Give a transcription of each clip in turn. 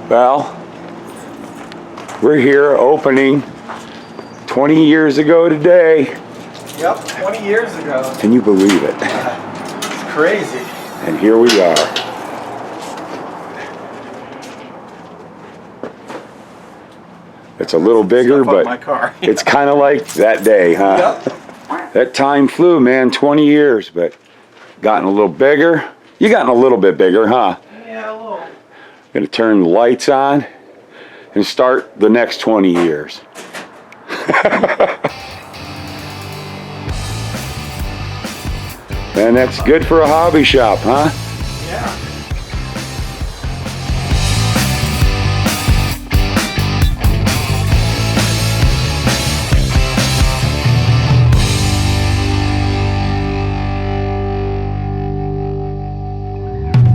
Well, we're here opening 20 years ago today. Yep, 20 years ago. Can you believe it? It's crazy. And here we are. It's a little bigger, but my car. It's kind of like that day, huh? Yep. That time flew, man, 20 years, but gotten a little bigger. You gotten a little bit bigger, huh? Yeah, a little. Gonna turn the lights on and start the next 20 years. And that's good for a hobby shop, huh? Yeah.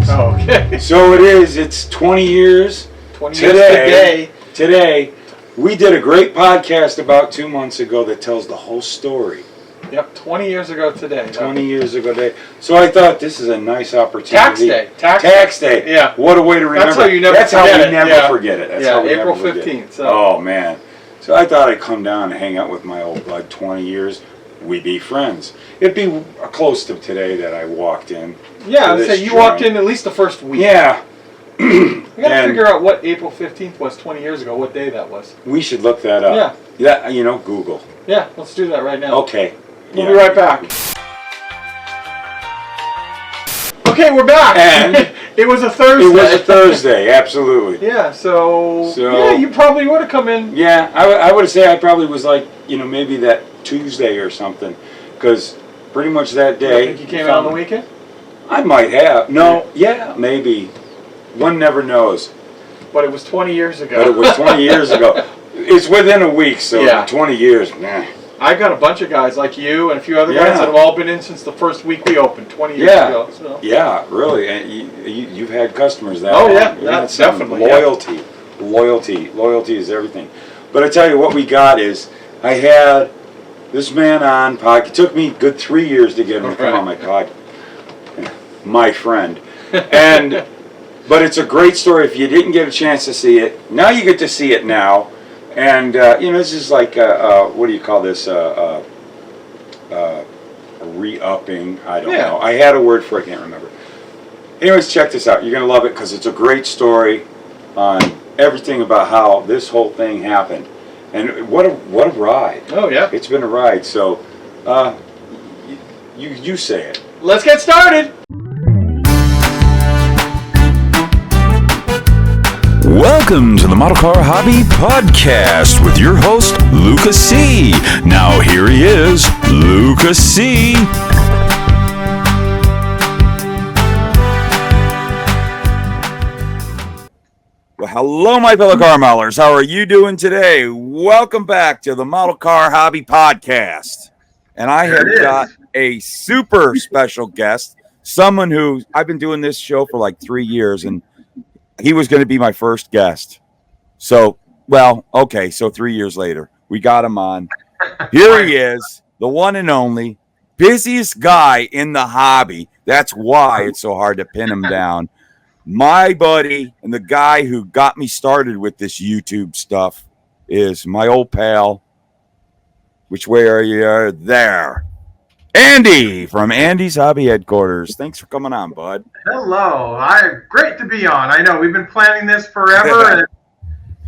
Okay. So it is, it's 20 years 20 years today. We did a great podcast about 2 months ago that tells the whole story. Yep, 20 years ago today. 20 years ago today. So I thought this is a nice opportunity. Tax day. Tax day. Yeah. What a way to remember. That's how you never That's forget how we it. never Yeah. forget it. That's Yeah, how we April never forget 15th. it. So. Oh, man. So I thought I'd come down and hang out with my old bud. 20 years. We'd be friends. It'd be close to today that I walked in. Yeah, I'd say you walked in at least the first week. Yeah. We gotta figure out what April 15th was 20 years ago, what day that was. We should look that up. Yeah. Yeah, Google. Yeah, let's do that right now. Okay. We'll be right back. Okay, we're back. And it was a Thursday. It was a Thursday, absolutely. Yeah, so yeah, you probably would have come in. Yeah, I would say I probably was like, maybe that Tuesday or something, because pretty much that day. You think you came in on the weekend? I might have. No, yeah, maybe. One never knows. But it was 20 years ago. But it was 20 years ago. It's within a week, so Yeah. 20 years, nah. I've got a bunch of guys like you and a few other guys that have all been in since the first week we opened 20 years ago. So. Yeah, really. And you've had customers that Oh, long. yeah, that's definitely. Loyalty. Loyalty is everything. But I tell you what we got is, I had this man on podcast. It took me a good 3 years to get him to come on my podcast. My friend. And... But it's a great story. If you didn't get a chance to see it, now you get to see it now. And, this is like, what do you call this? Re-upping. I don't know. I had a word for it. I can't remember. Anyways, check this out. You're going to love it because it's a great story on everything about how this whole thing happened. And what a ride. Oh, yeah. It's been a ride. So, you say it. Let's get started. Welcome to the Model Car Hobby Podcast with your host, Luka C. Now here he is, Luka C. Well, hello, my fellow car modelers. How are you doing today? Welcome back to the Model Car Hobby Podcast. And I have got a super special guest, someone who I've been doing this show for like 3 years, and he was going to be my first guest. So, so 3 years later, we got him on. Here he is, the one and only, busiest guy in the hobby. That's why it's so hard to pin him down. My buddy and the guy who got me started with this YouTube stuff is my old pal. Which way are you? There. Andy from Andy's Hobby Headquarters. Thanks for coming on, bud. Hello. Great to be on. I know we've been planning this forever,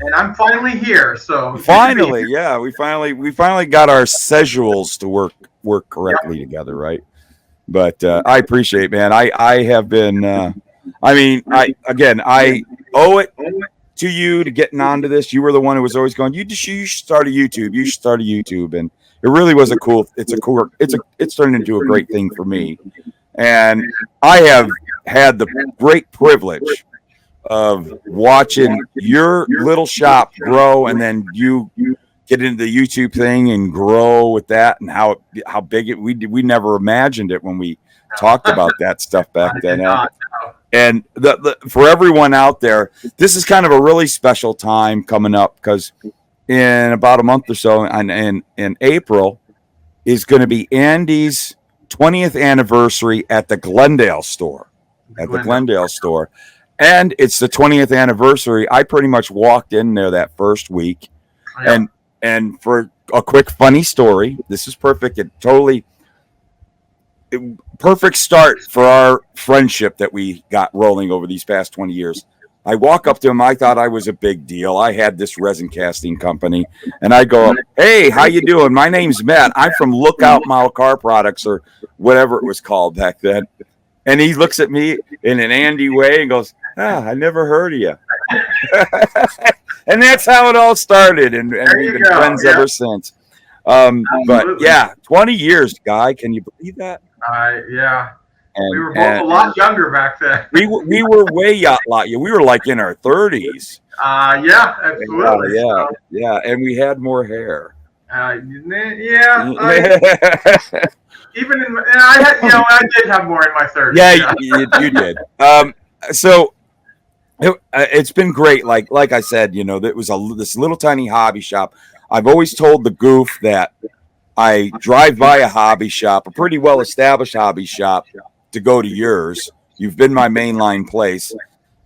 and I'm finally here. So finally, yeah, we finally got our schedules to work correctly together, right? But I appreciate, man. I have been. I owe it to you to getting onto this. You were the one who was always going. You should start a YouTube. You should start a YouTube, and it really was it's turned into a great thing for me. And I have had the great privilege of watching your little shop grow, and then you get into the YouTube thing and grow with that, and how big it. We never imagined it when we talked about that stuff back then. And for everyone out there, this is kind of a really special time coming up, because in about a month or so, in April, is going to be Andy's 20th anniversary at the Glendale store. And it's the 20th anniversary. I pretty much walked in there that first week. Yeah. And for a quick funny story, this is perfect. Perfect start for our friendship that we got rolling over these past 20 years. I walk up to him. I thought I was a big deal. I had this resin casting company, and I go up, "Hey, how you doing? My name's Matt. I'm from Lookout Model Car Products," or whatever it was called back then. And he looks at me in an Andy way and goes, "I never heard of you." And that's how it all started, and we've been friends ever since. But yeah, 20 years, Guy. Can you believe that? Yeah. And we were both a lot younger back then. We were way a lot. We were like in our 30s. Yeah, absolutely. Yeah, and we had more hair. Yeah. Even in, I had, I did have more in my 30s. Yeah, you did. So it's been great. Like I said, it was this little tiny hobby shop. I've always told the goof that I drive by a hobby shop, a pretty well established hobby shop, to go to yours. You've been my mainline place.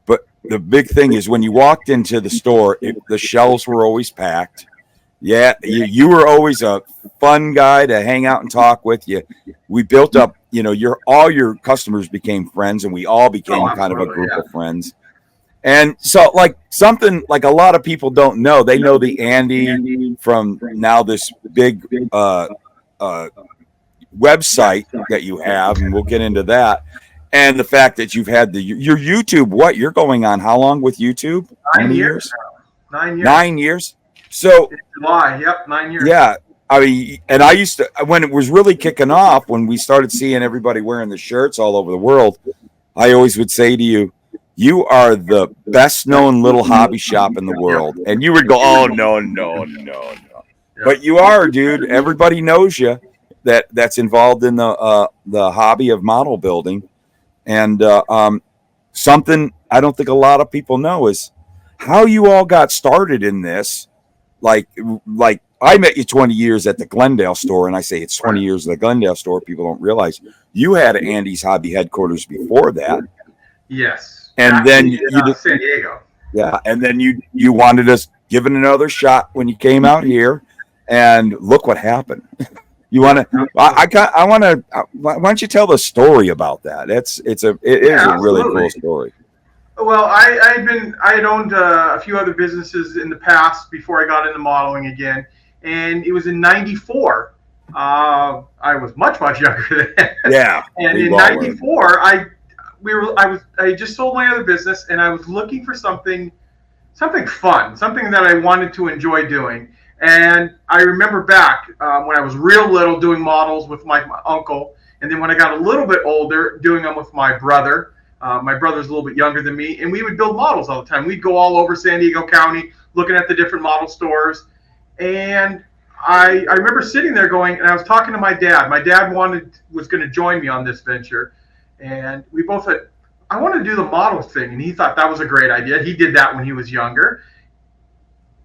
But the big thing is when you walked into the store, the shelves were always packed. Yeah, you were always a fun guy to hang out and talk with. We built up, all your customers became friends, and we all became kind of a group of friends. And so, something like a lot of people don't know. They know the Andy from now this big website that you have, and we'll get into that. And the fact that you've had your YouTube. You're going on how long with YouTube? 9 years. 9 years. 9 years. So in July, yep, 9 years. Yeah, I mean, and I used to, when it was really kicking off, when we started seeing everybody wearing the shirts all over the world, I always would say to you, "You are the best known little hobby shop in the world," and you would go, "Oh no." But you are, dude. Everybody knows you. That's involved in the hobby of model building, and something I don't think a lot of people know is how you all got started in this. Like I met you 20 years at the Glendale store, and I say it's 20 years at the Glendale store. People don't realize you had Andy's Hobby headquarters before that. Yes, and then you did San Diego. Yeah, and then you wanted us give it another shot when you came out here, and look what happened. You want to? I want to. Why don't you tell the story about that? It is a really cool story. Well, I had owned a few other businesses in the past before I got into modeling again, and it was in '94. I was much younger then. Yeah. And in '94, I just sold my other business, and I was looking for something fun, something that I wanted to enjoy doing. And I remember back when I was real little doing models with my uncle, and then when I got a little bit older, doing them with my brother. My brother's a little bit younger than me, and we would build models all the time. We'd go all over San Diego County looking at the different model stores. And I remember sitting there going, and I was talking to my dad. My dad was going to join me on this venture. And we both said, "I want to do the model thing." And he thought that was a great idea. He did that when he was younger.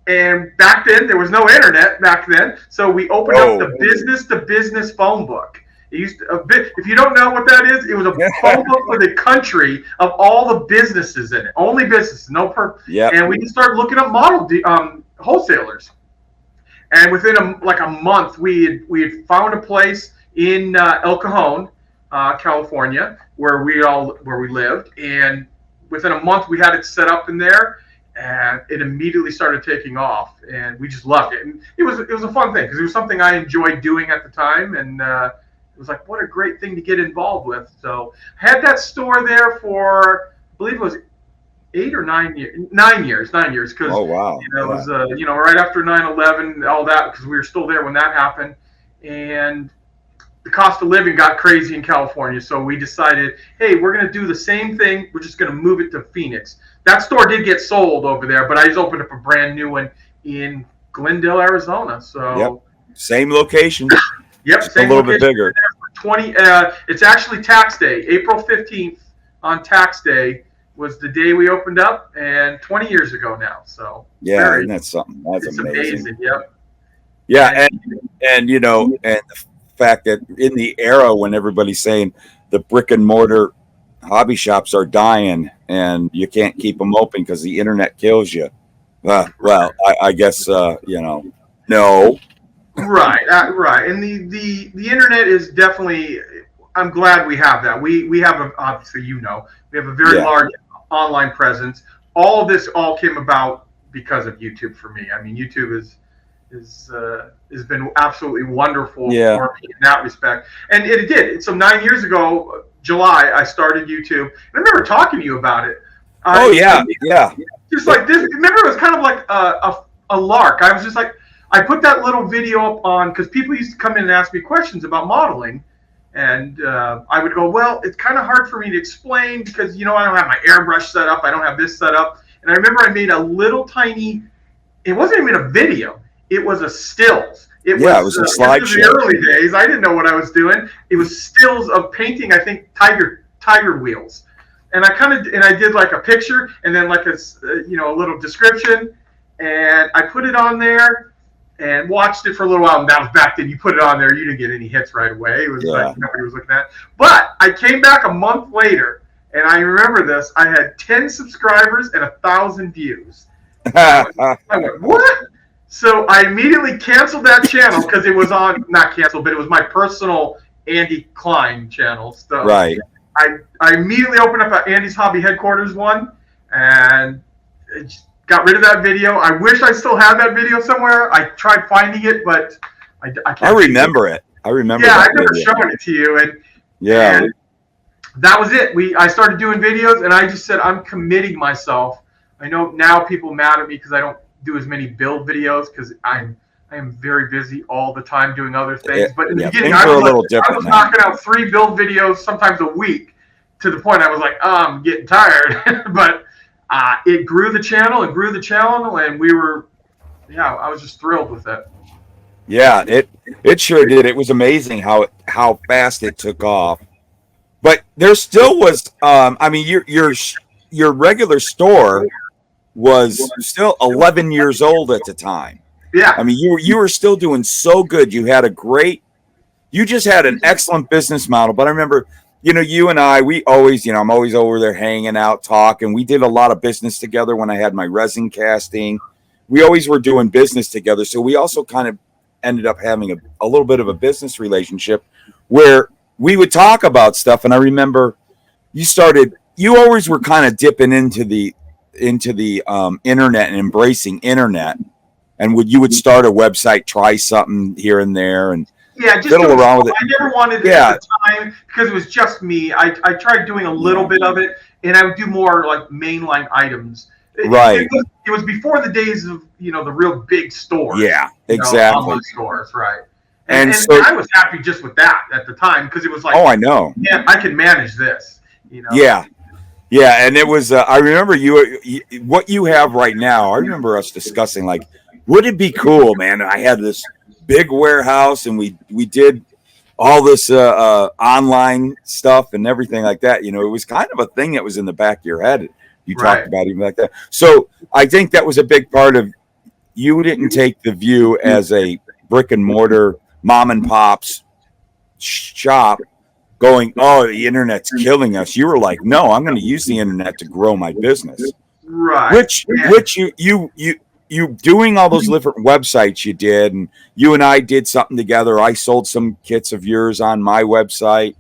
And back then, there was no internet back then. So we opened up the business-to-business phone book. It used to, if you don't know what that is, it was a phone book for the country of all the businesses in it. Only businesses, no purpose. Yep. And we just started looking up model wholesalers. And within a month, we had found a place in El Cajon, California, where we lived. And within a month, we had it set up in there, and it immediately started taking off. And we just loved it. And it was a fun thing because it was something I enjoyed doing at the time, and it was like, what a great thing to get involved with. So I had that store there for, I believe it was 8 or 9 years. 9 years. Because oh, wow. It was right after 9/11, all that, because we were still there when that happened. And the cost of living got crazy in California. So we decided, hey, we're going to do the same thing. We're just going to move it to Phoenix. That store did get sold over there, but I just opened up a brand new one in Glendale, Arizona. So same location. Yep, just a little bit bigger. 20. It's actually tax day. April 15th on tax day was the day we opened up, and 20 years ago now. So and that's something. That's amazing. Yep. Yeah, and and the fact that in the era when everybody's saying the brick and mortar hobby shops are dying, and you can't keep them open because the internet kills you. Well, I guess no. Right. And the internet is definitely. I'm glad we have that. We have obviously we have a very large online presence. All of this came about because of YouTube for me. I mean, YouTube has been absolutely wonderful for me in that respect. And it did. So 9 years ago, July, I started YouTube. And I remember talking to you about it. Just like this. Remember, it was kind of like a lark. I was just like, I put that little video up on because people used to come in and ask me questions about modeling. And I would go, well, it's kind of hard for me to explain because, I don't have my airbrush set up. I don't have this set up. And I remember I made a little tiny, it wasn't even a video. It was a stills. It was a slideshow. In the early days, I didn't know what I was doing. It was stills of painting, I think, tiger wheels. And I did like a picture and then like a little description. And I put it on there. And watched it for a little while, and that was back then. You put it on there, you didn't get any hits right away. It was like nobody was looking at it. But I came back a month later, and I remember this. I had 10 subscribers and 1,000 views. I went, what? So I immediately canceled that channel because it was not canceled, but it was my personal Andy Klein channel. So I immediately opened up Andy's Hobby Headquarters one, and got rid of that video. I wish I still had that video somewhere. I tried finding it, but I can't. I remember it. I remember. Yeah, I remember showing it to you, and that was it. I started doing videos, and I just said I'm committing myself. I know now people mad at me because I don't do as many build videos because I am very busy all the time doing other things. But in the beginning, I was knocking out 3 build videos sometimes a week to the point I was like, I'm getting tired, but. It grew the channel and we were, I was just thrilled with it. Yeah, it sure did. It was amazing how fast it took off. But there still was, your regular store was still 11 years old at the time. Yeah. I mean, you were still doing so good. You just had an excellent business model. But I remember, you and I, we always, I'm always over there hanging out, talking. We did a lot of business together when I had my resin casting. We always were doing business together. So we also kind of ended up having a little bit of a business relationship where we would talk about stuff. And I remember you always were kind of dipping into the internet and embracing internet. And you would start a website, try something here and there, and just fiddle around with it. I never wanted it at the time because it was just me. I tried doing a little bit of it, and I would do more like mainline items. It was before the days of the real big stores. Yeah, exactly. Online stores, right? And so I was happy just with that at the time because it was like, I know. Yeah, I can manage this. Yeah, and it was. I remember what you have right now. I remember us discussing like, would it be cool, man? I had this big warehouse and we did all this online stuff and everything like that. It was kind of a thing that was in the back of your head. You talked about even like that. So I think that was a big part of you didn't take the view as a brick and mortar mom and pop's shop going, the internet's killing us. You were like, no, I'm going to use the internet to grow my business. Right. Which you doing all those different websites you did, and you and I did something together. I sold some kits of yours on my website.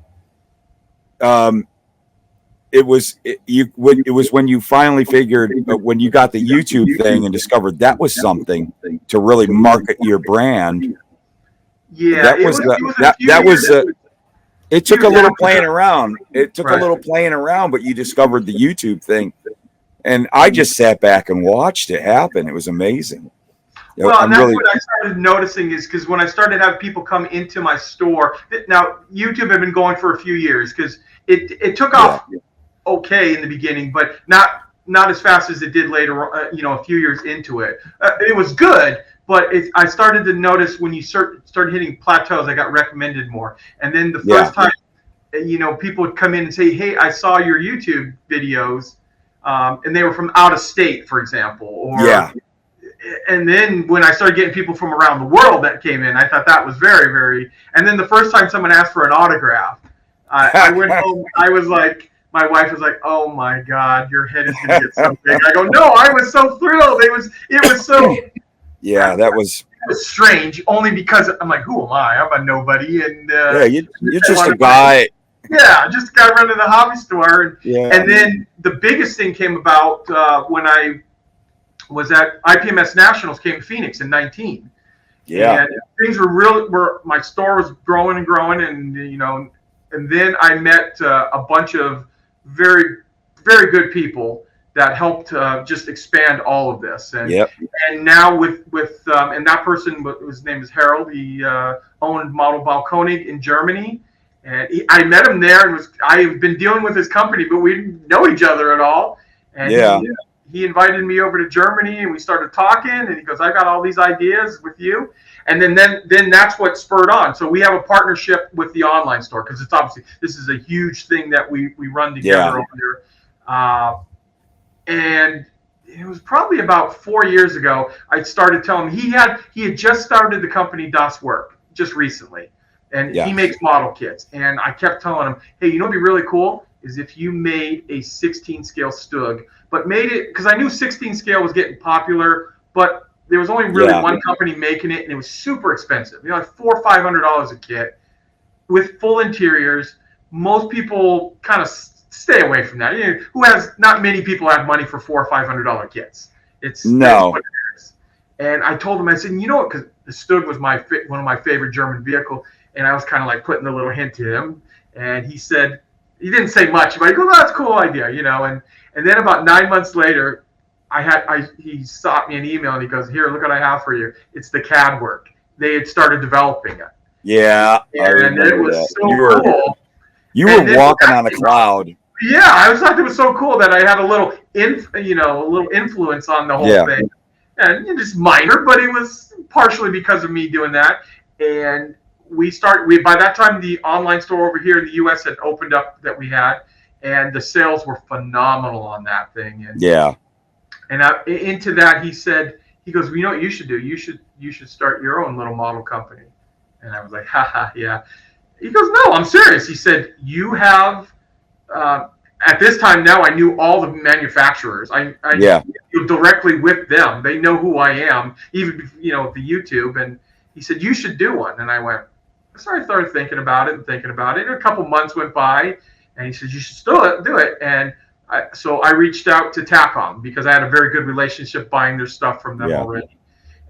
It was when you finally figured when you got the YouTube thing and discovered that was something to really market your brand. Yeah, it took a little playing around. It took a little playing around, but you discovered the YouTube thing. And I just sat back and watched it happen. It was amazing. Well, and that's what I started noticing is because when I started having people come into my store, now YouTube had been going for a few years because it took off okay in the beginning, but not as fast as it did later, a few years into it. It was good, but I started to notice when you started hitting plateaus, I got recommended more. And then the first time, people would come in and say, hey, I saw your YouTube videos. And they were from out of state, for example. And then when I started getting people from around the world that came in, I thought that was very, very. And then the first time someone asked for an autograph, I went home. I was like, my wife was like, "Oh my God, your head is gonna get so big." I go, "No, I was so thrilled. It was so." Yeah, that was. It was strange, only because I'm like, "Who am I? I'm a nobody." And you're just a guy. Yeah, just a guy running the hobby store. Yeah. And then the biggest thing came about when I was at IPMS Nationals, came to Phoenix in 19. Yeah. And things were my store was growing and growing, and and then I met a bunch of very, very good people that helped just expand all of this. And and now with and that person, his name is Harold. He owned Model Balkonig in Germany, and I met him there, and I've been dealing with his company, but we didn't know each other at all. And he invited me over to Germany, and we started talking, and he goes, "I got all these ideas with you." And then that's what spurred on. So we have a partnership with the online store, because it's obviously, this is a huge thing that we run together over there. And it was probably about 4 years ago, I started telling him he had just started the company Das Work just recently. And he makes model kits. And I kept telling him, "Hey, you know what'd be really cool is if you made a 16 scale Stug, but made it," because I knew 16 scale was getting popular, but there was only really one company making it, and it was super expensive. Like $400 or $500 a kit with full interiors. Most people kind of stay away from that. Not many people have money for $400 or $500 kits. It's what it is. And I told him, I said, "You know what?" Because the Stug was one of my favorite German vehicle, and I was kind of like putting a little hint to him. And he said, he didn't say much, but he goes, "Oh, that's a cool idea," And then about 9 months later, he shot me an email, and he goes, "Here, look what I have for you. It's the CAD work." They had started developing it. Yeah, and it was so cool. You were walking on a cloud. Yeah, I thought it was so cool that I had a little influence on the whole thing, and just minor, but it was partially because of me doing that. And by that time, the online store over here in the U.S. had opened up that we had, and the sales were phenomenal on that thing. And into that, he goes, "You know what you should do? You should start your own little model company." And I was like, "Haha, yeah." He goes, "No, I'm serious." He said, "You have." At this time now, I knew all the manufacturers. I deal directly with them. They know who I am, even the YouTube. And he said, "You should do one." And I went. So I started thinking about it. And a couple months went by, and he said, "You should still do it." And so I reached out to Tacom, because I had a very good relationship buying their stuff from them already.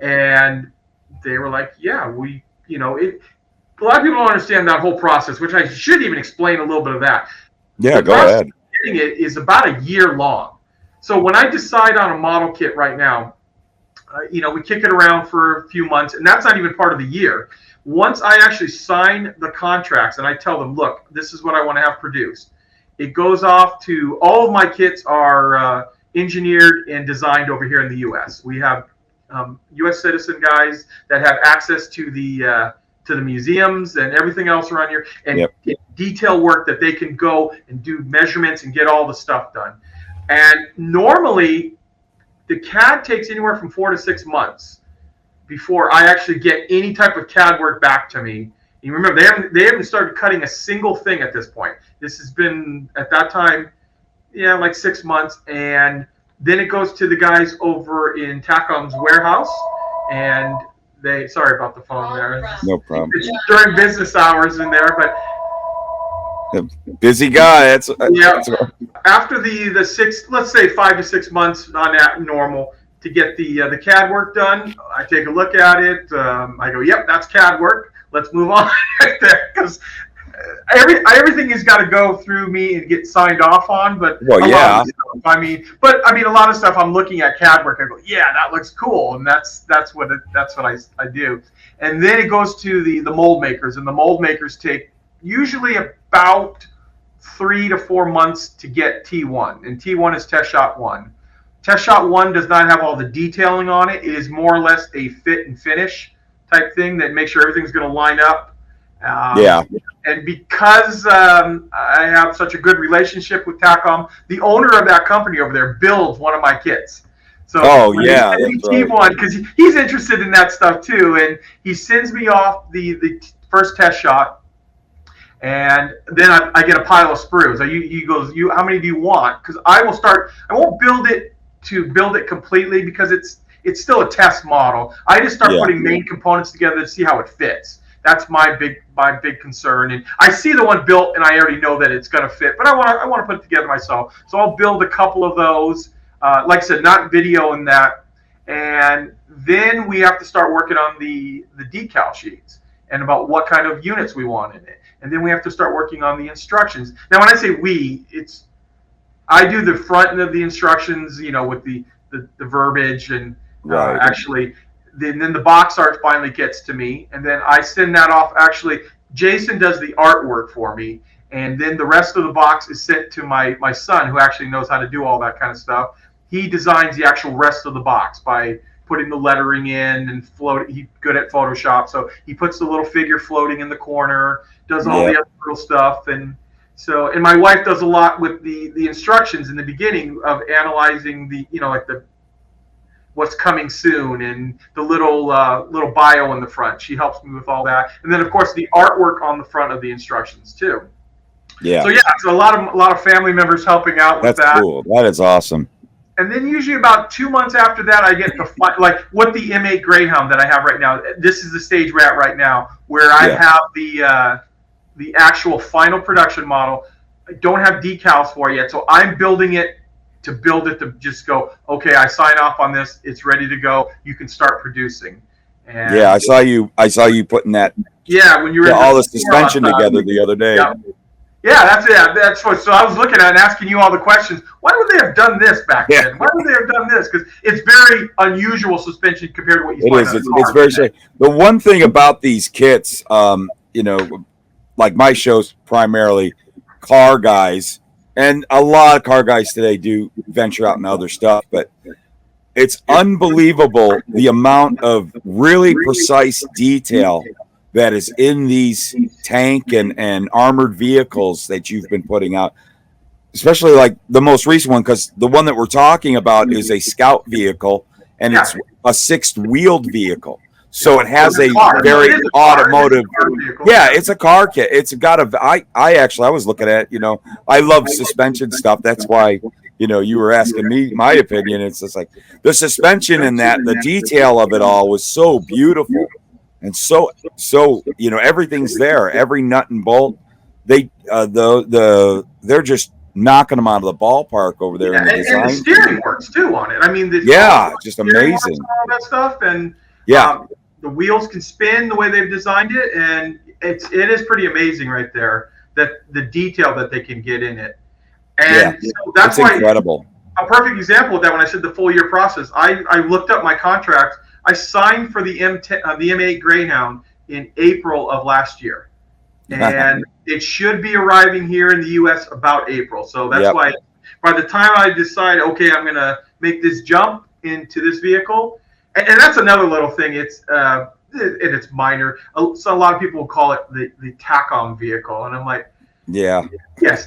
And they were like, "Yeah, we." A lot of people don't understand that whole process, which I should even explain a little bit of that. Yeah, go ahead. Getting it is about a year long. So when I decide on a model kit right now, we kick it around for a few months, and that's not even part of the year. Once I actually sign the contracts and I tell them, "Look, this is what I want to have produced," it goes off to, all of my kits are engineered and designed over here in the U.S. We have U.S. citizen guys that have access to the museums and everything else around here, and detail work that they can go and do measurements and get all the stuff done. And normally, the CAD takes anywhere from 4 to 6 months before I actually get any type of CAD work back to me. You remember, they haven't started cutting a single thing at this point. This has been, at that time, like 6 months. And then it goes to the guys over in Tacom's warehouse, and sorry about the phone there. No problem. It's during business hours in there, but busy guy. After the 6, let's say 5 to 6 months on that normal to get the CAD work done, I take a look at it. I go, "Yep, that's CAD work. Let's move on," right there, because everything has got to go through me and get signed off on. But a lot of stuff I'm looking at CAD work. I go, "Yeah, that looks cool," and that's what I do. And then it goes to the mold makers, and the mold makers take usually about 3 to 4 months to get T1, and T1 is Test Shot 1. Test Shot 1 does not have all the detailing on it. It is more or less a fit and finish type thing that makes sure everything's going to line up. And because I have such a good relationship with Tacom, the owner of that company over there builds one of my kits. So T1, because he's interested in that stuff too, and he sends me off the first test shot. And then I get a pile of sprues. He goes, how many do you want? Because I won't build it completely because it's still a test model. I just start putting main components together to see how it fits. That's my big concern. And I see the one built and I already know that it's going to fit, but I want to put it together myself. So I'll build a couple of those. Like I said, not video in that. And then we have to start working on the decal sheets and about what kind of units we want in it. And then we have to start working on the instructions. Now, when I say I do the front of the instructions, with the verbiage and actually, then the box art finally gets to me. And then I send that off. Actually, Jason does the artwork for me. And then the rest of the box is sent to my son, who actually knows how to do all that kind of stuff. He designs the actual rest of the box by putting the lettering in and float. He's good at Photoshop, so he puts the little figure floating in the corner, does all the other little stuff, and my wife does a lot with the instructions in the beginning of analyzing the what's coming soon and the little bio in the front. She helps me with all that, and then of course the artwork on the front of the instructions too. Yeah. So so a lot of family members helping out with that. That's cool. That is awesome. And then usually about 2 months after that, I get what the M8 Greyhound that I have right now. This is the stage we're at right now, where I have the actual final production model. I don't have decals for it yet, so I'm building it to just go, okay, I sign off on this. It's ready to go. You can start producing. And I saw you putting that. Yeah, when you were all the suspension together the other day. Yeah, that's it. That's what. So I was looking at and asking you all the questions. Why would they have done this back then? Why would they have done this? Because it's very unusual suspension compared to what you find. It's very strange. The one thing about these kits, like my show's primarily car guys, and a lot of car guys today do venture out into other stuff, but it's unbelievable the amount of really precise detail that is in these tank and armored vehicles that you've been putting out, especially like the most recent one, because the one that we're talking about is a scout vehicle, and it's a sixth-wheeled vehicle. So it has a very automotive. Yeah, it's a car kit. It's got I was looking at, I love suspension stuff. That's why, you were asking me my opinion. It's just like the suspension in that, the detail of it all was so beautiful. And so everything's there. Every nut and bolt, they're just knocking them out of the ballpark over there in the design. And the steering works too on it. I mean, just amazing. All that stuff, and the wheels can spin the way they've designed it, and it is pretty amazing right there, that the detail that they can get in it. And so that's why incredible. A perfect example of that, when I said the full year process, I looked up my contract. I signed for the M8 Greyhound in April of last year, and it should be arriving here in the U.S. about April. So that's why by the time I decide, okay, I'm going to make this jump into this vehicle, and that's another little thing. It's minor. So a lot of people will call it the TACOM vehicle, and I'm like, yes,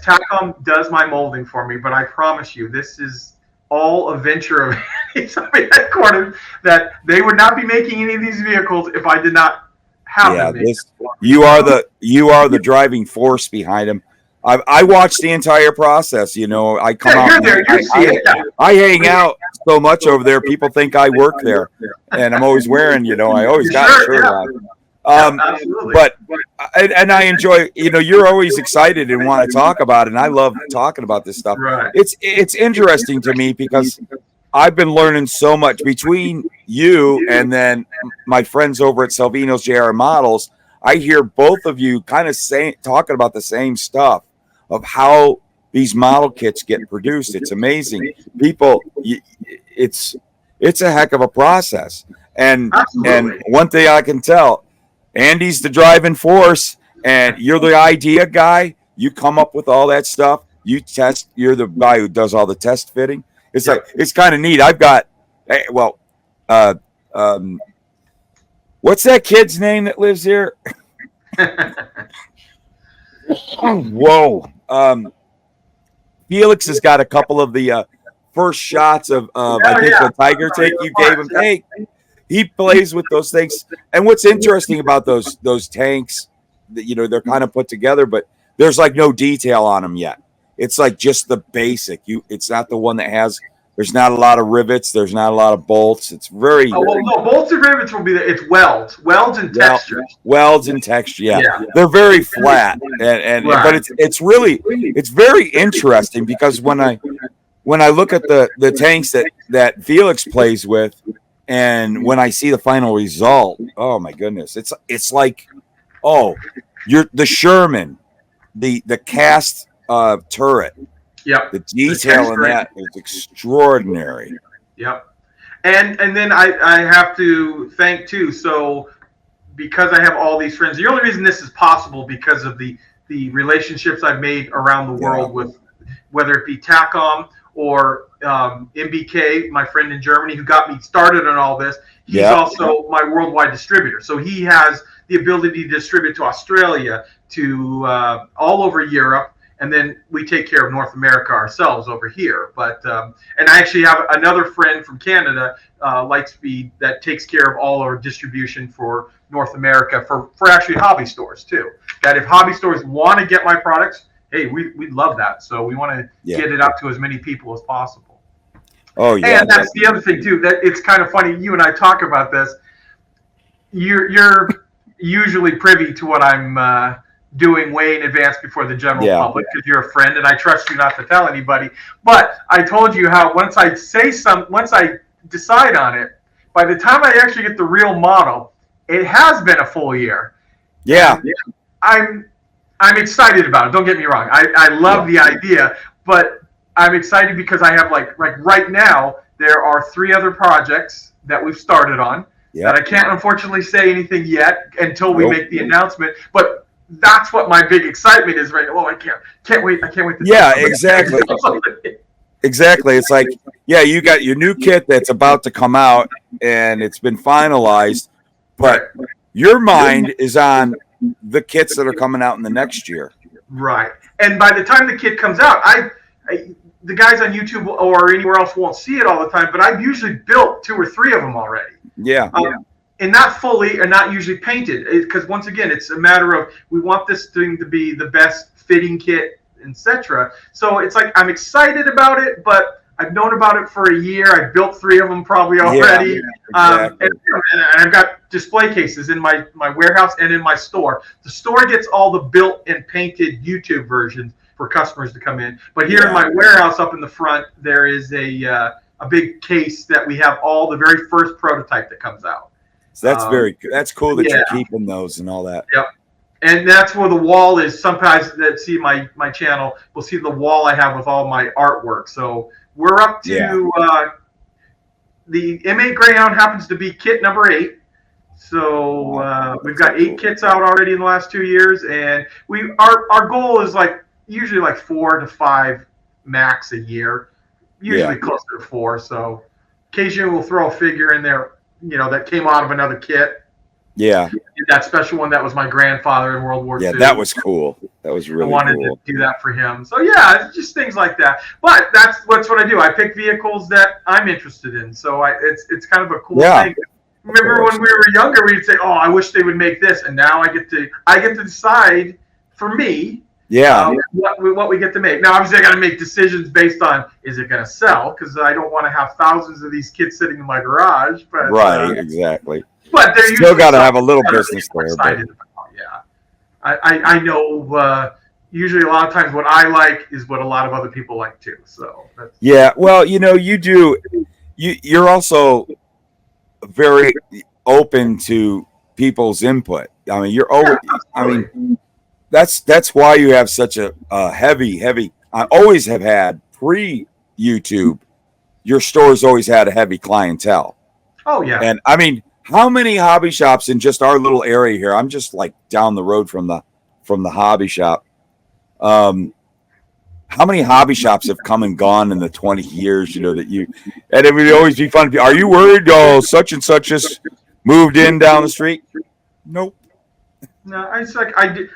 TACOM does my molding for me, but I promise you, this is all a venture of headquarters, that they would not be making any of these vehicles if I did not have them. You are the driving force behind them. I watched the entire process. I come out. I hang out so much over there. People think I work there, and I'm always wearing. I always got a shirt on. But I enjoy, you're always excited and want to talk about it, and I love talking about this stuff. Right. It's interesting to me because I've been learning so much between you and then my friends over at Salvino's JR Models. I hear both of you kind of talking about the same stuff of how these model kits get produced. It's amazing. People, it's a heck of a process. And one thing I can tell, Andy's the driving force, and you're the idea guy. You come up with all that stuff. You test. You're the guy who does all the test fitting. It's like, it's kind of neat. I've got, what's that kid's name that lives here? Whoa. Felix has got a couple of the first shots of I think the Tiger take you gave him. Hey, he plays with those things. And what's interesting about those tanks they're kind of put together, but there's like no detail on them yet. It's like just the basic. It's not the one that has. There's not a lot of rivets. There's not a lot of bolts. It's very. Oh, well, no, bolts and rivets will be there. It's welds and textures. Welds and texture. Yeah. They're very flat, and Right. but it's very interesting because when I look at the tanks that Felix plays with, and when I see the final result, oh my goodness, it's like, you're the Sherman, the cast turret. Yep. The detail in that is extraordinary. Yep. And then I have to thank too. So because I have all these friends, the only reason this is possible because of the relationships I've made around the world with, whether it be TACOM or MBK, my friend in Germany who got me started on all this. He's also my worldwide distributor. So he has the ability to distribute to Australia, to all over Europe. And then we take care of North America ourselves over here. But and I actually have another friend from Canada, Lightspeed, that takes care of all our distribution for North America for actually hobby stores too. That if hobby stores want to get my products, hey, we'd love that. So we want to get it out to as many people as possible. Oh yeah. And that's the other thing too. That it's kind of funny. You and I talk about this. You're usually privy to what I'm doing way in advance before the general public because you're a friend and I trust you not to tell anybody. But I told you how once I decide on it, by the time I actually get the real model, it has been a full year. Yeah. I'm excited about it. Don't get me wrong. I love the idea, but I'm excited because I have like right now there are 3 other projects that we've started on that I can't unfortunately say anything yet until we make the announcement. But that's what my big excitement is right now. Oh, I can't wait. I can't wait. Exactly. Exactly. It's like, you got your new kit that's about to come out and it's been finalized, but your mind is on the kits that are coming out in the next year. Right. And by the time the kit comes out, the guys on YouTube or anywhere else won't see it all the time, but I've usually built 2 or 3 of them already. Yeah. And not fully and not usually painted, because once again, it's a matter of we want this thing to be the best fitting kit, etc. So it's like I'm excited about it, but I've known about it for a year. I've built 3 of them probably already. And I've got display cases in my warehouse and in my store. The store gets all the built and painted YouTube versions for customers to come in. But here in my warehouse up in the front, there is a big case that we have all the very first prototype that comes out. So that's cool that you're keeping those and all that. Yep. And that's where the wall is. Sometimes that see my channel will see the wall I have with all my artwork. So we're up to the M8 Greyhound happens to be kit number 8. So we've got 8 kits out already in the last 2 years, and our goal is usually 4 to 5 max a year. Usually closer to 4. So occasionally we'll throw a figure in there, that came out of another kit. Yeah. That special one that was my grandfather in World War II. Yeah, that was cool. That was really cool. I wanted to do that for him. So it's just things like that. But that's what I do. I pick vehicles that I'm interested in. So it's kind of a cool thing. Remember when we were younger, we'd say, "Oh, I wish they would make this," and now I get to decide for me. What we get to make. Now, obviously, I got to make decisions based on is it going to sell, because I don't want to have thousands of these kits sitting in my garage. But, exactly. But they're still got to have a little business there. I know. Usually, a lot of times, what I like is what a lot of other people like too. So well, you do. You're also very open to people's input. I mean, you're over. I mean. That's why you have such a heavy. I always have had pre-YouTube. Your store's always had a heavy clientele. Oh yeah. And I mean, how many hobby shops in just our little area here? I'm just like down the road from the hobby shop. How many hobby shops have come and gone in the 20 years? And it would always be fun. Are you worried? Oh, such and such just moved in down the street. Nope. No, it's like I do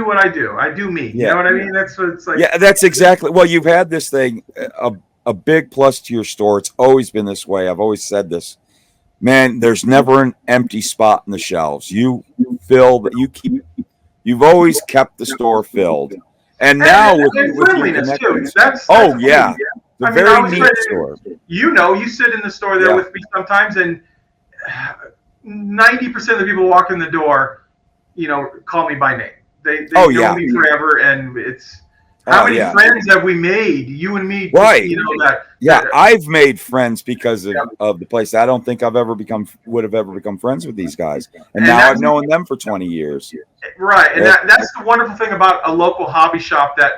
what I do. I do me. You know what I mean? That's what it's like. Yeah, that's exactly. Well, you've had this thing, a big plus to your store. It's always been this way. I've always said this. Man, there's never an empty spot in the shelves. You fill that. You keep You've always kept the store filled. And now with friendliness too. That's yeah. The very neat store. You sit in the store there with me sometimes, and 90% of the people walk in the door, call me by name. They know me forever, and it's how many friends have we made? You and me, right? That I've made friends because of the place. I don't think would have ever become friends with these guys, and now I've known them for 20 years. Right, and that's the wonderful thing about a local hobby shop that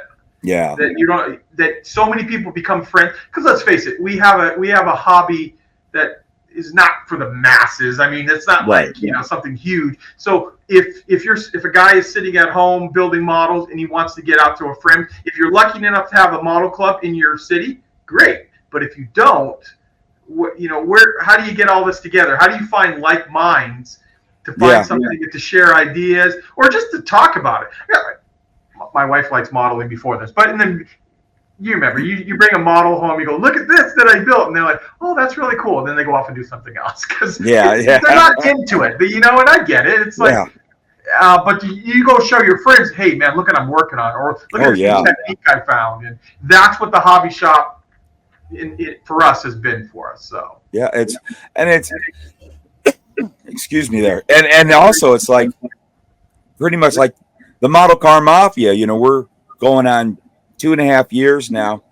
so many people become friends. Because let's face it, we have a hobby that is not for the masses. I mean, it's not like something huge. So if a guy is sitting at home building models and he wants to get out to a friend, if you're lucky enough to have a model club in your city, great. But if you don't, how do you get all this together? How do you find like minds to find something to share ideas or just to talk about it? My wife likes modeling before this, and then you remember, you bring a model home, you go, look at this that I built, and they're like, oh, that's really cool. And then they go off and do something else because they're not into it. But, and I get it. It's like, but you go show your friends, hey, man, look what I'm working on, or look at this technique I found. And that's what the hobby shop for us has been for us. So it's excuse me there, and also it's like pretty much like the model car mafia. We're going on 2.5 years now.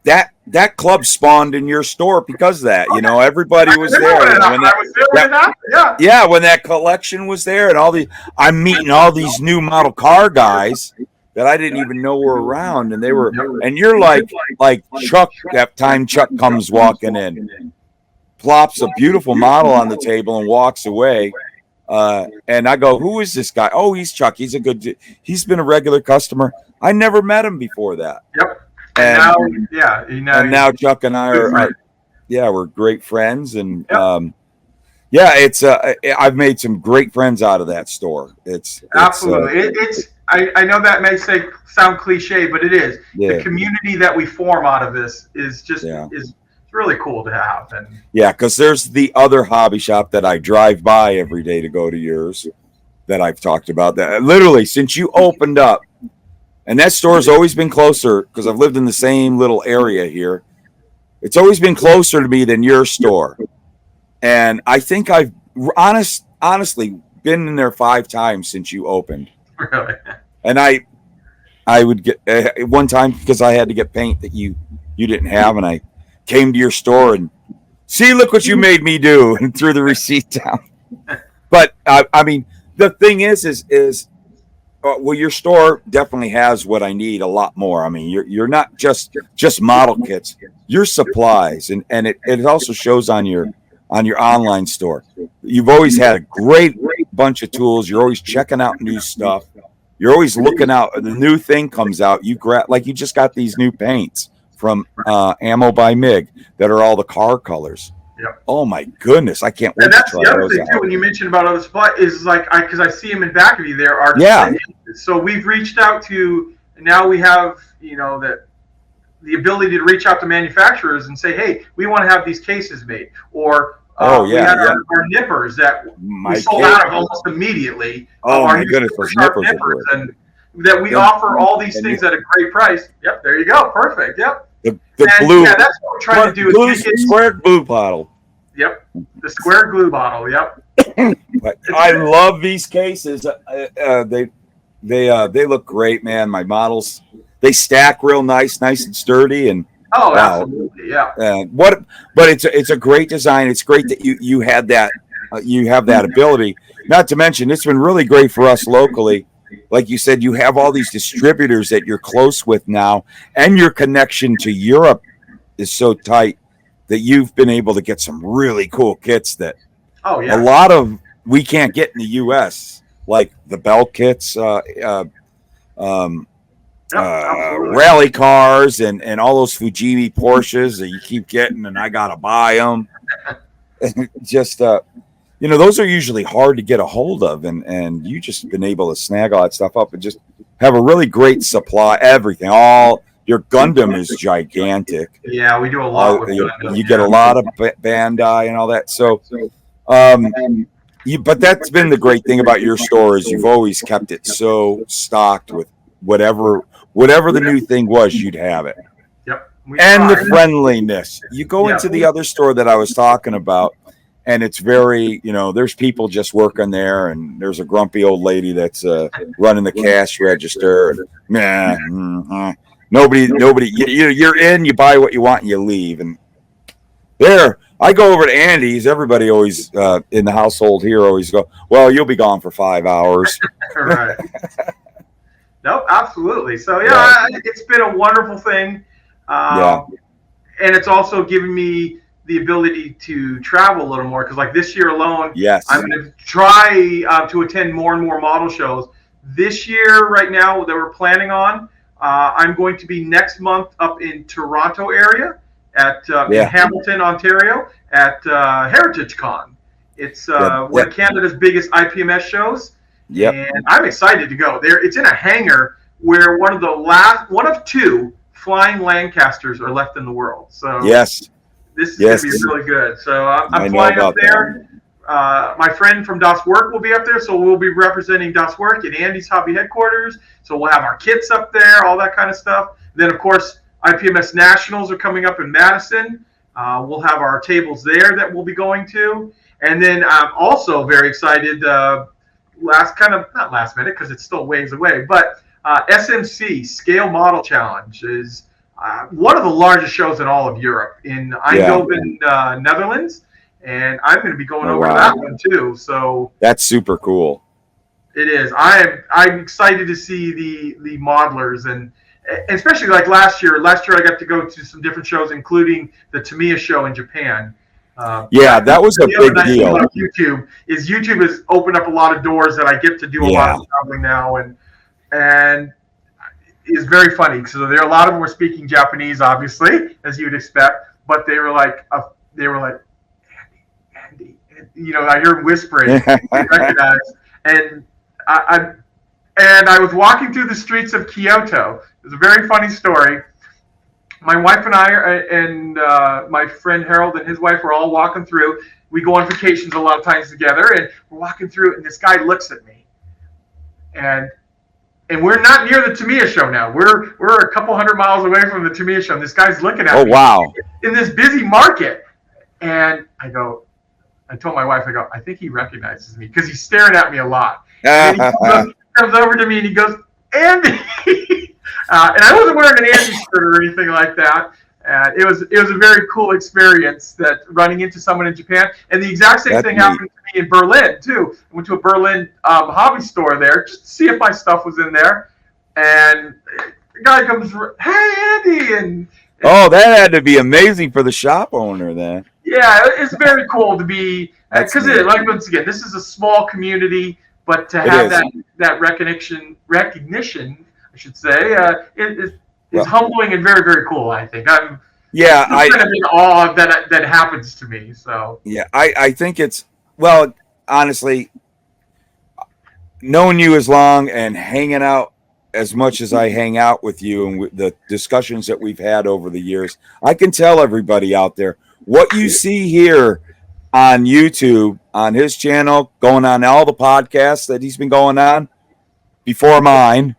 That club spawned in your store because of that. Everybody was there. When that collection was there, and I'm meeting all these new model car guys that I didn't even know were around, and you're like Chuck. That time Chuck comes walking in, plops a beautiful model on the table and walks away. And I go, who is this guy? Oh, he's Chuck. He's been a regular customer. I never met him before that. Yep. And now Chuck and I we're great friends. And I've made some great friends out of that store. Absolutely. I know that may sound cliche, but it is. The community that we form out of this is just is really cool to have. And because there's the other hobby shop that I drive by every day to go to yours that I've talked about. That literally since you opened up, and that store has always been closer because I've lived in the same little area here. It's always been closer to me than your store, and I think I've honestly been in there 5 times since you opened. Really? And I would get one time because I had to get paint that you didn't have, and I came to your store and look what you made me do, and threw the receipt down. But I mean, the thing is your store definitely has what I need a lot more. I mean, you're not just model kits, your supplies, and it also shows on your online store. You've always had a great bunch of tools. You're always checking out new stuff. You're always looking out. The new thing comes out. You just got these new paints from Ammo by MIG that are all the car colors. Yep. Oh my goodness, I can't wait and that's to try the other thing too. When you mentioned about other supply, is like because I see them in back of you there are so we've reached out to, now we have the ability to reach out to manufacturers and say, hey, we want to have these cases made, or we had our nippers that we sold out of almost immedially. Oh my goodness, those nippers and that we offer all these things at a great price. Yep, there you go, perfect. Yep. The blue, that's what we're trying to do. Square glue bottle. Yep, the square glue bottle. Yep. I love these cases. They look great, man. My models, they stack real nice and sturdy, and absolutely, yeah. But it's a great design. It's great that you had that. You have that ability. Not to mention, it's been really great for us locally. Like you said, you have all these distributors that you're close with now, and your connection to Europe is so tight that you've been able to get some really cool kits that a lot of we can't get in the U.S., like the Bell kits, rally cars, and all those Fujimi Porsches that you keep getting, and I gotta buy them. Just those are usually hard to get a hold of, and you just been able to snag all that stuff up and just have a really great supply. Everything, all your Gundam is gigantic. Yeah, we do a lot with Gundam. You get a lot of Bandai and all that. So, But that's been the great thing about your store is you've always kept it so stocked with whatever the new thing was, you'd have it. Yep. And the friendliness. You go into the other store that I was talking about, and it's very, there's people just working there, and there's a grumpy old lady that's running the cash register. And, nobody. You're in, you buy what you want, and you leave. And there, I go over to Andy's. Everybody always in the household here always go, well, you'll be gone for 5 hours. Right. Nope, absolutely. So it's been a wonderful thing. And it's also given me the ability to travel a little more because, like this year alone, I'm going to try to attend more and more model shows. This year, right now, that we're planning on, I'm going to be next month up in Toronto area at in Hamilton, Ontario, at Heritage Con. It's one of Canada's biggest IPMS shows. Yep. And I'm excited to go there. It's in a hangar where one of two flying Lancasters are left in the world. So this is going to be really good. So I'm flying up there. My friend from Das Work will be up there, so we'll be representing Das Work in Andy's Hobby headquarters. So we'll have our kits up there, all that kind of stuff. Then, of course, IPMS Nationals are coming up in Madison. We'll have our tables there that we'll be going to. And then I'm also very excited, not last minute because it's still ways away, but SMC, Scale Model Challenge, is one of the largest shows in all of Europe in Eindhoven, Netherlands. And I'm going to be going over to that one too. So that's super cool. It is. I'm excited to see the modelers, and especially like last year. Last year I got to go to some different shows, including the Tamiya show in Japan. That was a big deal. YouTube has opened up a lot of doors that I get to do a lot of traveling now, and it's very funny because there are a lot of them were speaking Japanese, obviously, as you'd expect, but they were like, Andy, I hear whispering, recognize, and I was walking through the streets of Kyoto. It was a very funny story. My wife and I and my friend Harold and his wife were all walking through. We go on vacations a lot of times together, and we're walking through, and this guy looks at me, and we're not near the Tamiya show now. We're a couple hundred miles away from the Tamiya show. And this guy's looking at me in this busy market, and I told my wife, I think he recognizes me because he's staring at me a lot. And he comes over to me and he goes, Andy. And I wasn't wearing an Andy shirt or anything like that. It was a very cool experience that running into someone in Japan. And the exact same thing happened to me in Berlin too. I went to a Berlin hobby store there just to see if my stuff was in there. And the guy comes, hey Andy, and that had to be amazing for the shop owner then. Yeah, it's very cool to be because once again, this is a small community, but to have that recognition, I should say, is humbling and very, very cool. I think I'm kind of in awe that happens to me. So I think it's honestly, knowing you as long and hanging out as much as I hang out with you and the discussions that we've had over the years, I can tell everybody out there what you see here on YouTube, on his channel, going on all the podcasts that he's been going on before mine,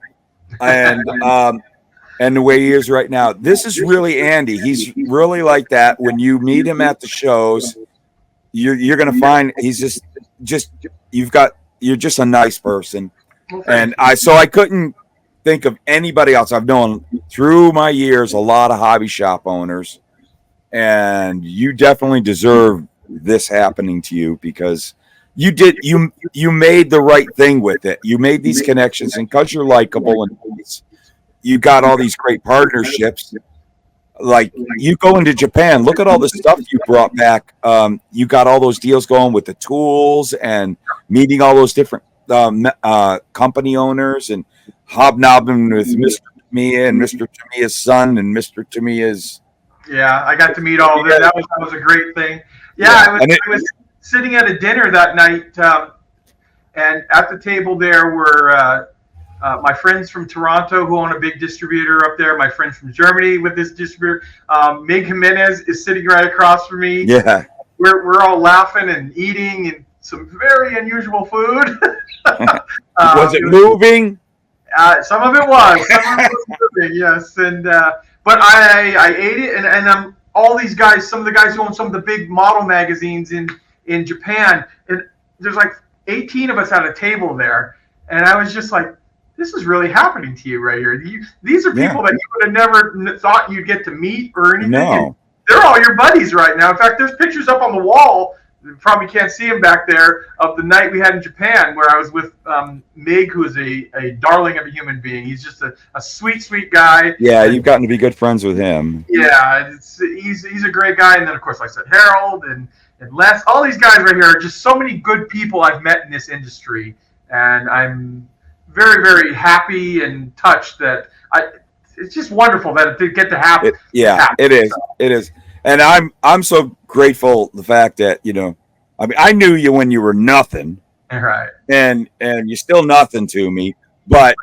and the way he is right now. This is really Andy. He's really like that. When you meet him at the shows, you're going to find he's you're just a nice person. And I couldn't think of anybody else. I've known through my years a lot of hobby shop owners, and you definitely deserve this happening to you because you made the right thing with it. You made these connections, and because you're likable and you got all these great partnerships. Like you go into Japan, look at all the stuff you brought back. You got all those deals going with the tools and meeting all those different company owners and hobnobbing with Mr. Tamiya and Mr. Tamiya's son and Mr. Tamiya's. Yeah, I got to meet all of them. That was a great thing. Yeah, I was sitting at a dinner that night, and at the table there were my friends from Toronto who own a big distributor up there, my friends from Germany with this distributor. Mig Jimenez is sitting right across from me. Yeah. We're all laughing and eating and some very unusual food. Was it moving? Some of it was. Some of it was moving, yes. And but I ate it, and all these guys, some of the guys who own some of the big model magazines in Japan, and there's like 18 of us at a table there, and I was just like, this is really happening to you right here. These are people that you would have never thought you'd get to meet or anything. No. They're all your buddies right now. In fact, there's pictures up on the wall. You probably can't see him back there, of the night we had in Japan, where I was with Mig, who is a darling of a human being. He's just a sweet, sweet guy. Yeah, you've gotten to be good friends with him. Yeah, he's a great guy. And then, of course, like I said, Harold and Les, all these guys right here are just so many good people I've met in this industry. And I'm very, very happy and touched that it's just wonderful that it did get to happen. It is. It is. And I'm so grateful the fact that, I mean, I knew you when you were nothing. Right. And you're still nothing to me. But,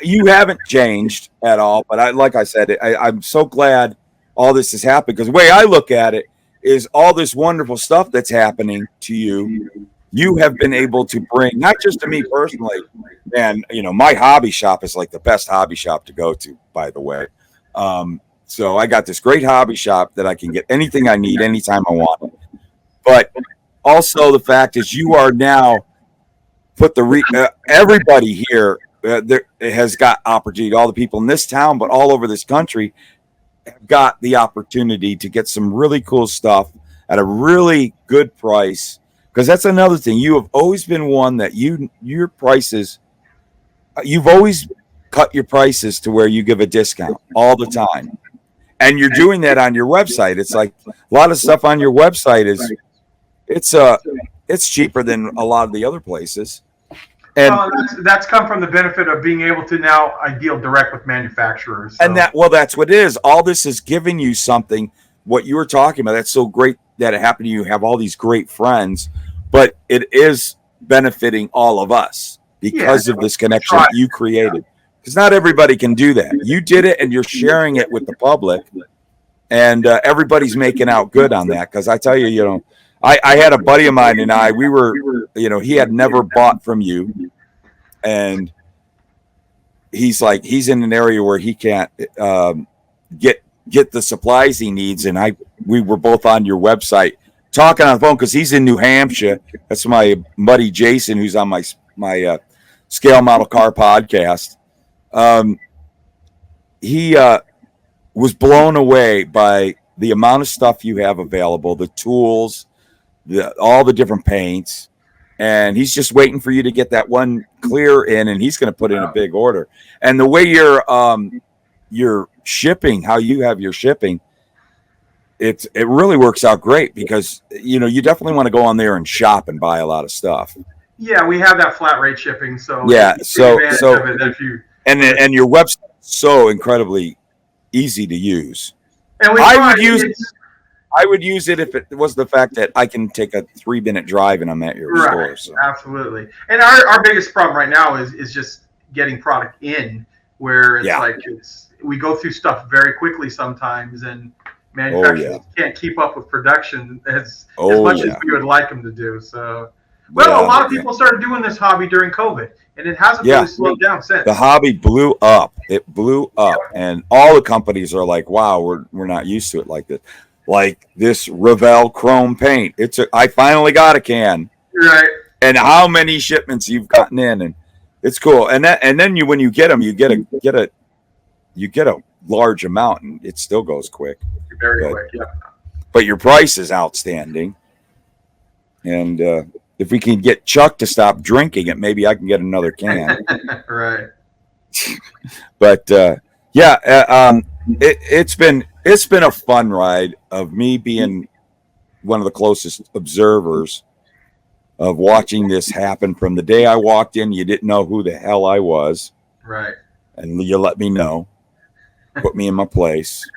you haven't changed at all. But like I said, I'm so glad all this has happened, because the way I look at it is all this wonderful stuff that's happening to you. You have been able to bring, not just to me personally, and, my hobby shop is like the best hobby shop to go to, by the way. So I got this great hobby shop that I can get anything I need anytime I want it. But also the fact is, you are now put everybody here there has got opportunity. All the people in this town, but all over this country, have got the opportunity to get some really cool stuff at a really good price. Because that's another thing. You have always been one that your prices, you've always cut your prices to where you give a discount all the time. And you're doing that on your website. It's like a lot of stuff on your website it's cheaper than a lot of the other places. And that's come from the benefit of being able to now deal direct with manufacturers. So. And that's what it is. All this is giving you something. What you were talking about, that's so great that it happened to you. Have all these great friends, but it is benefiting all of us because of this connection that you created. Because not everybody can do that. You did it, and you're sharing it with the public, and everybody's making out good on that. Because I tell you, I had a buddy of mine, and we were, he had never bought from you, and he's in an area where he can't get the supplies he needs, and we were both on your website talking on the phone, because he's in New Hampshire. That's my buddy Jason, who's on my Scale Model Car podcast. He was blown away by the amount of stuff you have available, the tools, all the different paints, and he's just waiting for you to get that one clear in, and he's going to put in a big order. And the way your shipping, how you have your shipping, it really works out great, because you definitely want to go on there and shop and buy a lot of stuff. Yeah, we have that flat rate shipping, so and your website is so incredibly easy to use. And I would use it if it was the fact that I can take a 3-minute drive and I'm at your store. So. Absolutely. And our biggest problem right now is just getting product in, where it's we go through stuff very quickly sometimes, and manufacturers can't keep up with production as much as we would like them to do. So, a lot of people started doing this hobby during COVID, and it hasn't really slowed down since. The hobby blew up. It blew up, and all the companies are like, "Wow, we're not used to it like this." Like this Revell Chrome paint. I finally got a can. Right. And how many shipments you've gotten in, and it's cool. And then when you get them, you get a large amount, and it still goes quick. Very quick, yeah. But your price is outstanding. And if we can get Chuck to stop drinking it, maybe I can get another can. Right. But it's been a fun ride of me being one of the closest observers of watching this happen. From the day I walked in, you didn't know who the hell I was. Right. And you let me know, put me in my place.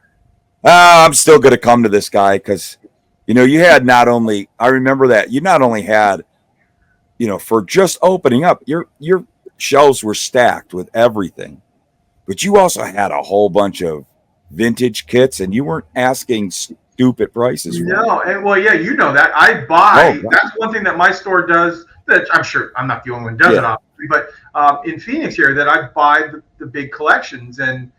I'm still going to come to this guy, because, you had I remember that you not only had, for just opening up, your shelves were stacked with everything, but you also had a whole bunch of vintage kits, and you weren't asking stupid prices. No, and well, yeah, you know that I buy. Oh, That's one thing that my store does. That I'm sure I'm not the only one who does it, obviously, but in Phoenix here, that I buy the big collections, and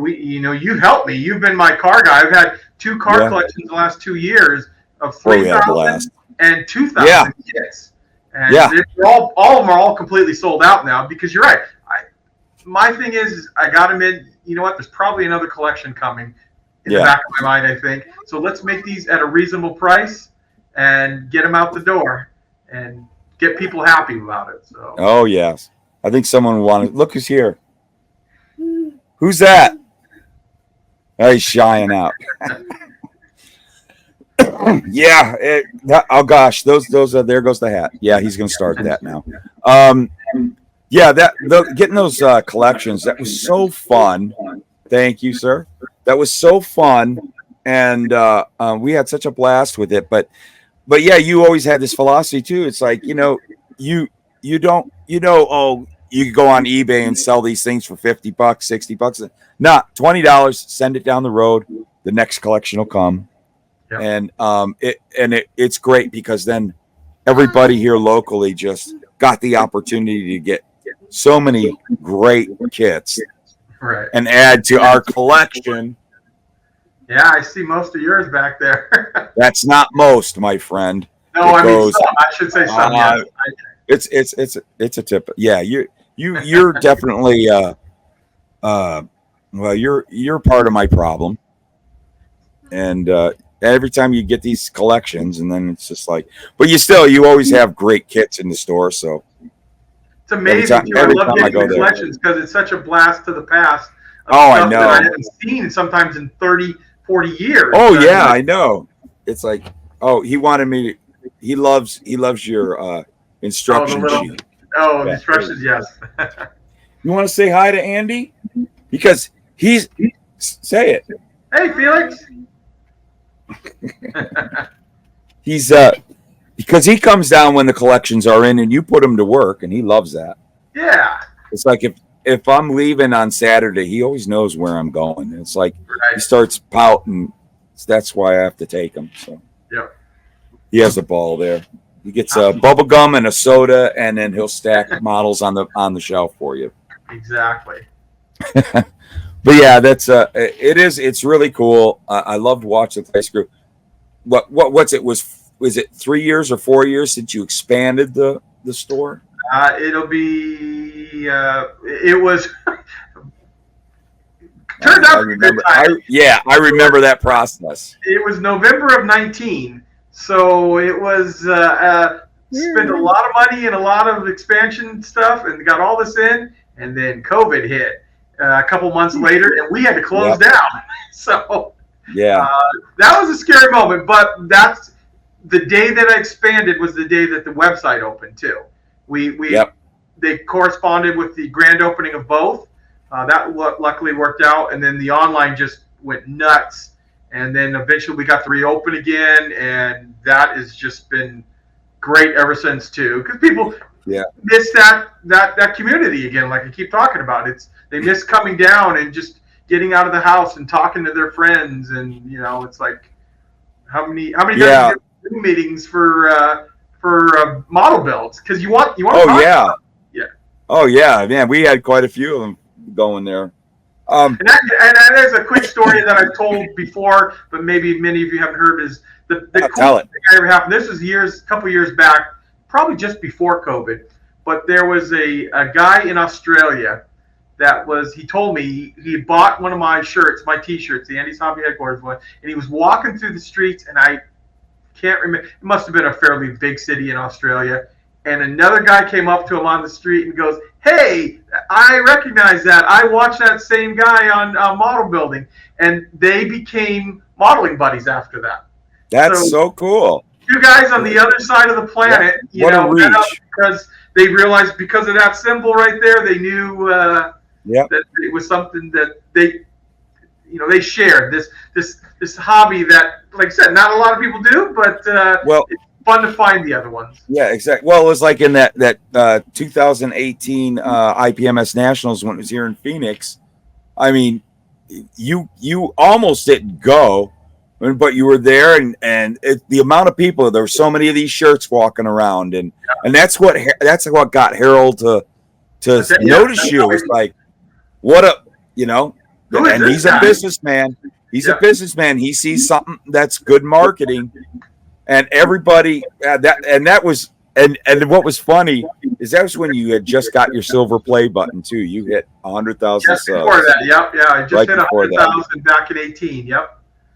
you helped me. You've been my car guy. I've had 2 car collections the last 2 years of 3,000 and 2,000 kits, and they're all of them are all completely sold out now. Because you're right. My thing is I got them in. You know what? There's probably another collection coming in the back of my mind, I think. So let's make these at a reasonable price and get them out the door and get people happy about it. So. Oh yes, I think someone wanted. Look who's here. Who's that? Oh, he's shying out. Oh gosh, those are. There goes the hat. Yeah, he's gonna start that now. Getting those collections, that was so fun. Thank you, sir. That was so fun, and we had such a blast with it. But yeah, you always had this philosophy too. It's like, you could go on eBay and sell these things for $50, $60. Not $20. Send it down the road. The next collection will come, and it's great because then everybody here locally just got the opportunity to get so many great kits, and add to our collection. Yeah, I see most of yours back there. That's not most, my friend. No, I mean some. I should say some. It's a tip. Yeah, you're definitely you're part of my problem. And every time you get these collections, and then it's just like, but you always have great kits in the store. So it's amazing. I love getting the collections because it's such a blast to the past. I know. That I haven't seen sometimes in 30, 40 years. Oh yeah, I know. It's like, he wanted me to. He loves your instruction sheet. Instructions, yes. You want to say hi to Andy? Because say it. Hey, Felix. He's because he comes down when the collections are in, and you put him to work, and he loves that. Yeah. It's like if I'm leaving on Saturday, he always knows where I'm going. It's like he starts pouting. That's why I have to take him. So he has a ball there. He gets a bubble gum and a soda, and then he'll stack models on the shelf for you. Exactly. But yeah, that's it's really cool. I loved watching the place group. Was it 3 years or 4 years since you expanded the store? It'll be it was turned out. I remember that process. It was November of 19, so it was spent a lot of money and a lot of expansion stuff, and got all this in, and then COVID hit a couple months later, and we had to close down. So that was a scary moment, but that's the day that I expanded was the day that the website opened too. They corresponded with the grand opening of both. That luckily worked out, and then the online just went nuts. And then eventually we got to reopen again, and that has just been great ever since too. Because people miss that community again, like I keep talking about. They miss coming down and just getting out of the house and talking to their friends, and it's like how many times do you do meetings for model builds because you want Oh yeah, man, we had quite a few of them going there. And there's a quick story that I've told before, but maybe many of you haven't heard. Is the cool thing that ever happened? This was a couple years back, probably just before COVID. But there was a guy in Australia he told me he bought one of my shirts, my T-shirts, the Andy's Hobby Headquarters one, and he was walking through the streets, and I can't remember. It must have been a fairly big city in Australia. And another guy came up to him on the street and goes, "Hey, I recognize that. I watched that same guy on model building." And they became modeling buddies after that. That's so cool. Two guys on the other side of the planet, because they realized because of that symbol right there, they knew that it was something that they shared this hobby that, like I said, not a lot of people do, but it's fun to find the other ones. Yeah, exactly. Well, it was like in that 2018 IPMS Nationals when it was here in Phoenix. I mean, you almost didn't go, but you were there, and the amount of people. There were so many of these shirts walking around, and that's what got Harold to notice you. It's like, what a, and he's a businessman. He's a businessman. He sees something that's good marketing, and everybody that was what was funny is that was when you had just got your silver play button too. You hit 100,000 subs. Before that, I just hit 100,000 back in 2018.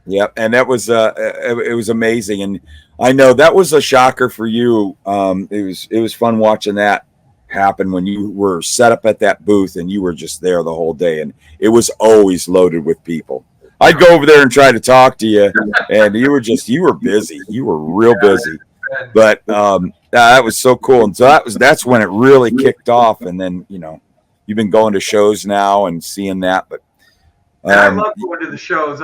Yep, and that was it was amazing, and I know that was a shocker for you. It was fun watching that happen when you were set up at that booth and you were just there the whole day, and it was always loaded with people. I'd go over there and try to talk to you, and you were busy. You were real busy, but that was so cool, and so that's when it really kicked off, and then you've been going to shows now and seeing that, but. I love going to the shows.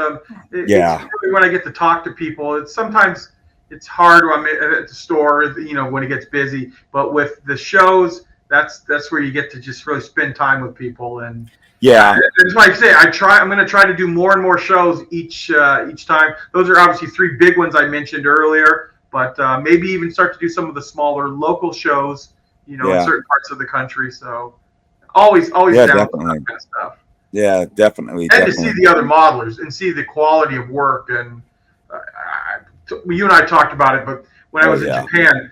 It's really when I get to talk to people. Sometimes it's hard when I'm at the store, when it gets busy. But with the shows, that's where you get to just really spend time with people. And that's why I say I'm going to try to do more and more shows each time. Those are obviously 3 big ones I mentioned earlier, but maybe even start to do some of the smaller local shows, in certain parts of the country. So always down with that kind of stuff. Yeah, definitely. To see the other modelers and see the quality of work. And you and I talked about it, but when I was in Japan,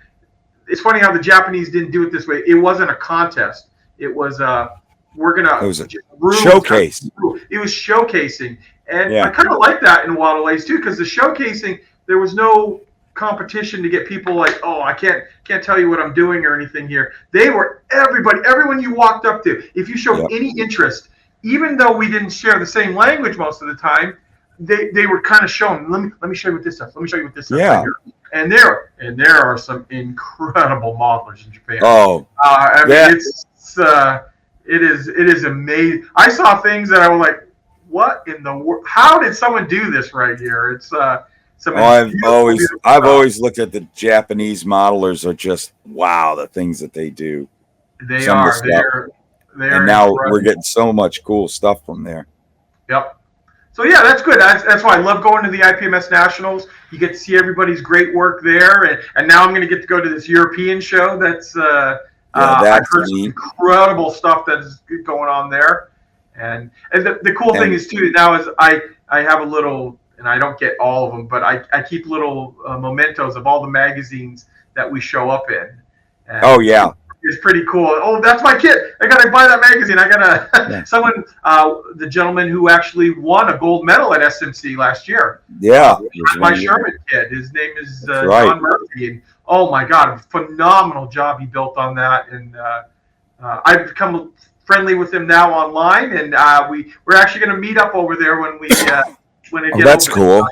it's funny how the Japanese didn't do it this way. It wasn't a contest. It was a showcase. It was showcasing. And I kind of like that in a lot of ways too, because the showcasing, there was no competition to get people like, oh, I can't tell you what I'm doing or anything here. They were everyone you walked up to. If you showed any interest, even though we didn't share the same language most of the time, they were kind of showing. Let me show you what this stuff. Let me show you what this stuff. Yeah. Right here. And there are some incredible modelers in Japan. Oh, it is amazing. I saw things that I was like, what in the world? How did someone do this right here? It's I've always looked at the Japanese modelers are just wow, the things that they do. They are. And now we're getting so much cool stuff from there. Yep. So that's good. That's why I love going to the IPMS Nationals. You get to see everybody's great work there, and now I'm going to get to go to this European show. That's I've heard some incredible stuff that's going on there, and the cool thing is too now is I have a little, and I don't get all of them, but I keep little mementos of all the magazines that we show up in. And it's pretty cool. Oh, that's my kid. I gotta buy that magazine. I gotta. Someone, the gentleman who actually won a gold medal at SMC last year. Yeah, my Sherman kid. His name is John Murphy. And oh my God, phenomenal job he built on that. And I've become friendly with him now online, and we're actually going to meet up over there when it gets. That's cool.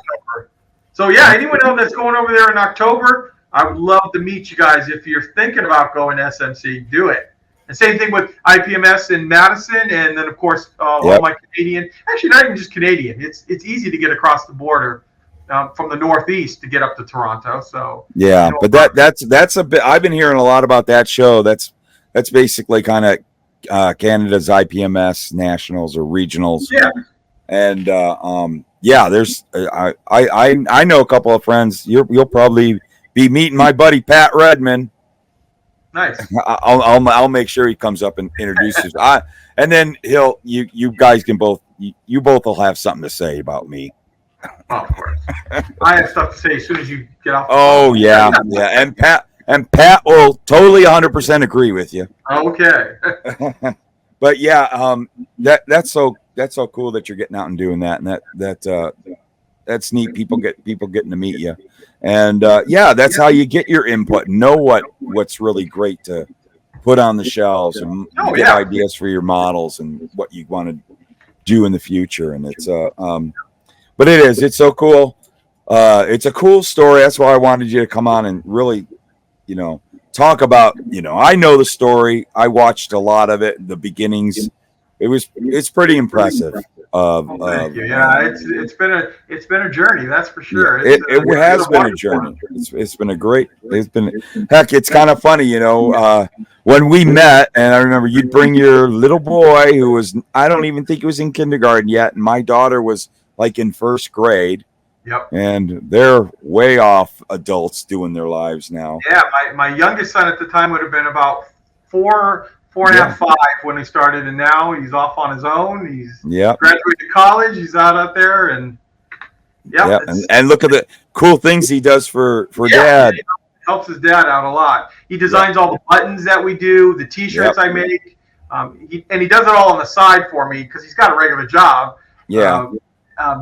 So anyone else that's going over there in October, I would love to meet you guys. If you're thinking about going to SMC, do it. And same thing with IPMS in Madison, and then of course all my Canadian. Actually, not even just Canadian. It's easy to get across the border from the Northeast to get up to Toronto. So but that's a bit. I've been hearing a lot about that show. That's basically kind of Canada's IPMS nationals or regionals. Yeah. And there's I know a couple of friends. You'll probably be meeting my buddy Pat Redman. Nice. I'll make sure he comes up and introduces. And then you guys can both will have something to say about me. Oh, of course. I have stuff to say as soon as you get off. Oh yeah. And Pat will totally 100% agree with you. Okay. But that's so cool that you're getting out and doing that, and that's neat. People getting to meet you. And that's how you get your input. Know what's really great to put on the shelves and get ideas for your models and what you want to do in the future. And it's but it's so cool. It's a cool story. That's why I wanted you to come on and really, talk about. I know the story. I watched a lot of it. The beginnings. It's pretty impressive. Thank you. Yeah, it's been a journey, that's for sure. It has been a journey. It's been a great. Heck, it's kind of funny, when we met, and I remember you'd bring your little boy who was, I don't even think he was in kindergarten yet, and my daughter was like in first grade, Yep. And they're way off adults doing their lives now. Yeah, my youngest son at the time would have been about four and a half, 5 when he started, and now he's off on his own. He's graduated college. He's out there, and and look at the cool things he does for dad. He helps his dad out a lot. He designs all the buttons that we do, the T-shirts I make. He does it all on the side for me because he's got a regular job.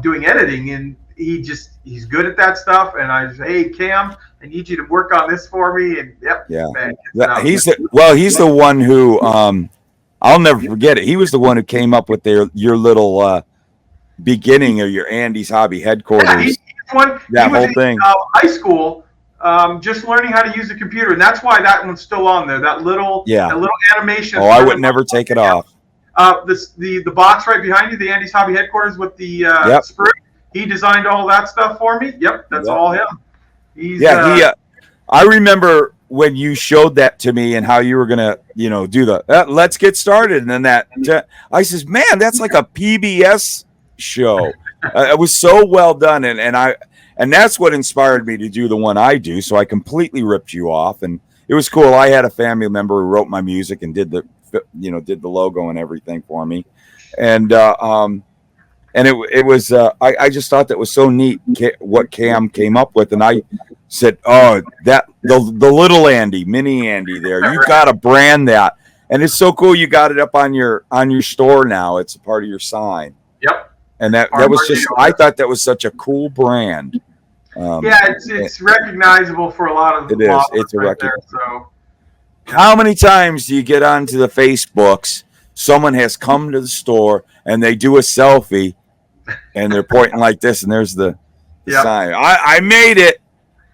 Doing editing, and he's good at that stuff. And I say, hey Cam, I need you to work on this for me. And man, he's the one who I'll never forget it. He was the one who came up with your little beginning of your Andy's Hobby headquarters. Yeah, he's one. That he was whole in, thing. High school, just learning how to use a computer, and that's why that one's still on there. That little animation. Oh, I would never take it off. The box right behind you, the Andy's Hobby headquarters with the sprue. He designed all that stuff for me. Yep, that's all him. I remember when you showed that to me and how you were gonna, do the let's get started, and then I says, man, that's like a PBS show. It was so well done, and that's what inspired me to do the one I do. So I completely ripped you off, and it was cool. I had a family member who wrote my music and did the logo and everything for me, and it was I just thought that was so neat what Cam came up with, and I said, oh, that the little Andy, mini Andy there, you got to brand that, and it's so cool. You got it up on your store now. It's a part of your sign. Yep. And that was just, I thought that was such a cool brand. It's recognizable for a lot of the models. It's a record. So, how many times do you get onto the Facebooks? Someone has come to the store and they do a selfie, and they're pointing like this, and there's the sign. I made it.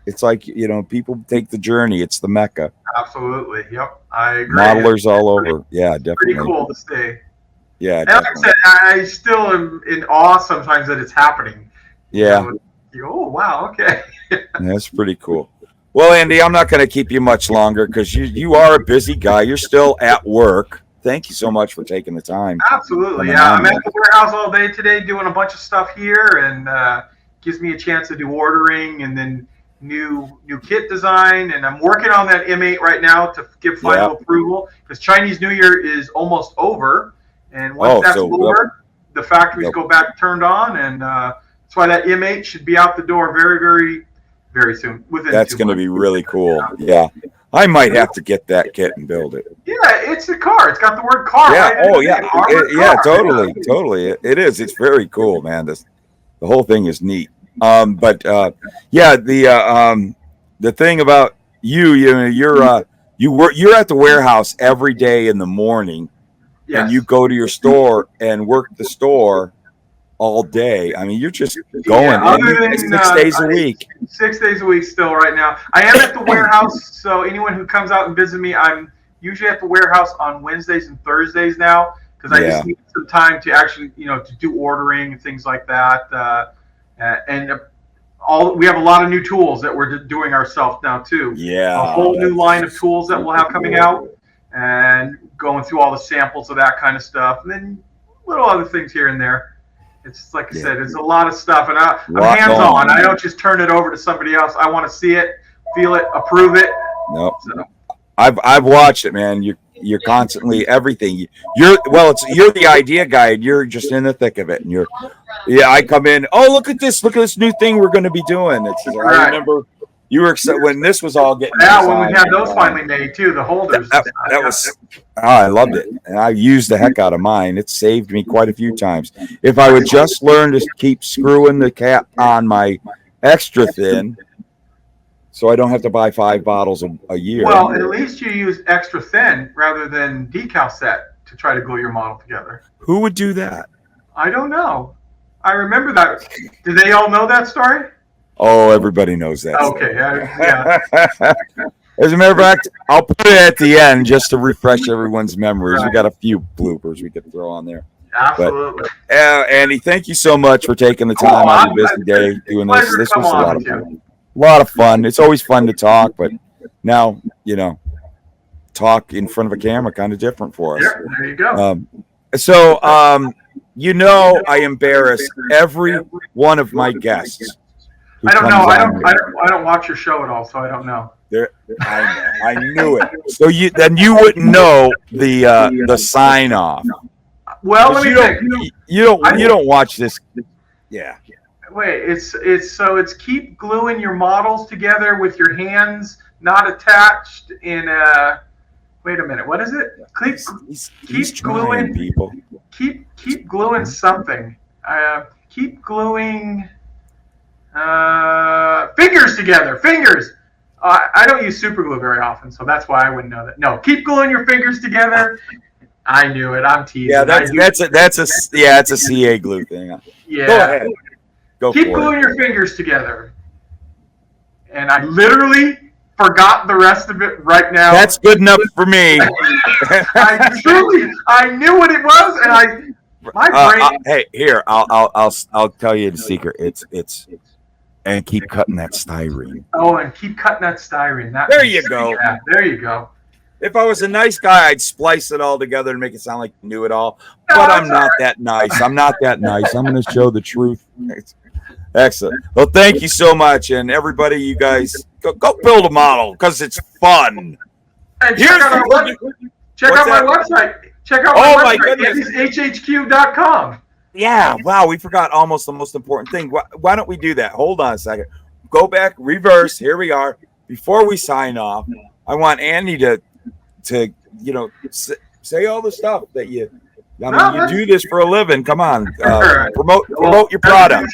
It's like, people take the journey. It's the Mecca. Absolutely. Yep. I agree. Modelers all over. Yeah, definitely. Pretty cool to see. Yeah. And like I said, I still am in awe sometimes that it's happening. Yeah. Oh, wow. Okay. That's pretty cool. Well, Andy, I'm not going to keep you much longer because you are a busy guy. You're still at work. Thank you so much for taking the time. Absolutely. Yeah. I'm at the warehouse all day today doing a bunch of stuff here, and gives me a chance to do ordering and then new kit design. And I'm working on that M8 right now to give final approval because Chinese New Year is almost over. And once that's over, the factories go back turned on, and that's why that M8 should be out the door very, very, very soon. That's going to be really cool. Yeah. I might have to get that kit and build it. Yeah, it's a car. It's got the word car. Yeah. Right Oh, yeah. Totally. It is. It's very cool, man. The whole thing is neat. The thing about you're at the warehouse every day in the morning. Yes. And you go to your store and work the store all day. I mean, you're just going 6 days a week. 6 days a week still right now. I am at the warehouse, so anyone who comes out and visits me, I'm usually at the warehouse on Wednesdays and Thursdays now because I just need some time to actually, to do ordering and things like that. We have a lot of new tools that we're doing ourselves now too. Yeah. A whole new line of tools that we'll have coming out. And going through all the samples of that kind of stuff, and then little other things here and there. It's just, like I said, it's a lot of stuff, and I'm hands-on. I don't just turn it over to somebody else. I want to see it, feel it, approve it. Nope. So. I've watched it, man. You're constantly everything. You're the idea guy, and you're just in the thick of it. And I come in. Oh, look at this new thing we're going to be doing. I remember. You were excited when this was all getting. Yeah, when we had those finally made too, the holders. That was. I loved it, and I used the heck out of mine. It saved me quite a few times. If I would just learn to keep screwing the cap on my extra thin, so I don't have to buy 5 bottles a year. Well, at least you use extra thin rather than decal set to try to glue your model together. Who would do that? I don't know. I remember that. Do they all know that story? Oh, everybody knows that. Okay, yeah. As a matter of fact, I'll put it at the end just to refresh everyone's memories. We got a few bloopers we could throw on there. Absolutely. But, Andy, thank you so much for taking the time out of your busy day doing this. This was a lot of fun. A lot of fun. It's always fun to talk, but now, talk in front of a camera kind of different for us. Yeah, there you go. I embarrass every one of my guests I don't know. I don't watch your show at all, so I don't know. I knew it. So you wouldn't know the sign off. Well, let me think. You don't watch this. Yeah. Wait, it's keep gluing your models together with your hands not attached in a. Wait a minute. What is it? Keep gluing people. Keep gluing something. Keep gluing fingers together. Fingers. I don't use super glue very often, so that's why I wouldn't know that. No, keep gluing your fingers together. I knew it. I'm teasing. Yeah, it's a CA glue thing. Yeah. Go ahead. Keep gluing your fingers together. And I literally forgot the rest of it right now. That's good enough for me. I knew what it was, and my brain. Hey, here, I'll tell you the secret. It's and keep cutting that styrene. Oh, and keep cutting that styrene. There you go. Yeah, there you go. If I was a nice guy, I'd splice it all together and make it sound like you knew it all. But I'm not that nice. I'm not that nice. I'm going to show the truth. Excellent. Well, thank you so much. And everybody, you guys, go build a model because it's fun. And check out my website. Check out my website, hhq.com. Yeah. Wow. We forgot almost the most important thing. Why don't we do that? Hold on a second. Go back, reverse. Here we are. Before we sign off, I want Andy to say all the stuff that you do this for a living. Come on. Promote your product.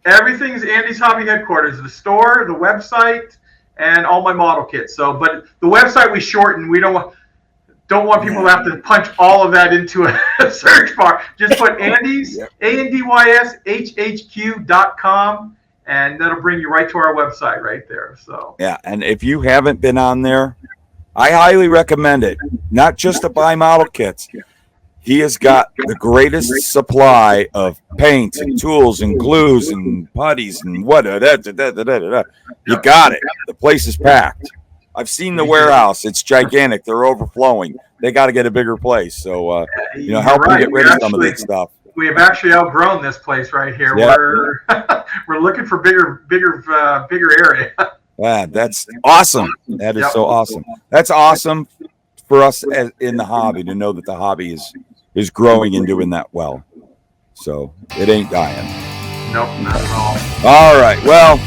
Everything's Andy's Hobby Headquarters, the store, the website, and all my model kits. So, but the website we shorten. We don't want people to have to punch all of that into a search bar. Just put Andy's, ANDYSHHQ.com, and that'll bring you right to our website right there. So yeah, and if you haven't been on there, I highly recommend it. Not just to buy model kits. He has got the greatest supply of paints and tools and glues and putties and what. You got it. The place is packed. I've seen the warehouse. It's gigantic. They're overflowing. They got to get a bigger place. So, help them get rid of some of this stuff. We have actually outgrown this place right here. Yep. We're looking for bigger area. Yeah, that's awesome. That is so awesome. That's awesome for us in the hobby to know that the hobby is growing and doing that well. So it ain't dying. Nope, not at all. All right. Well,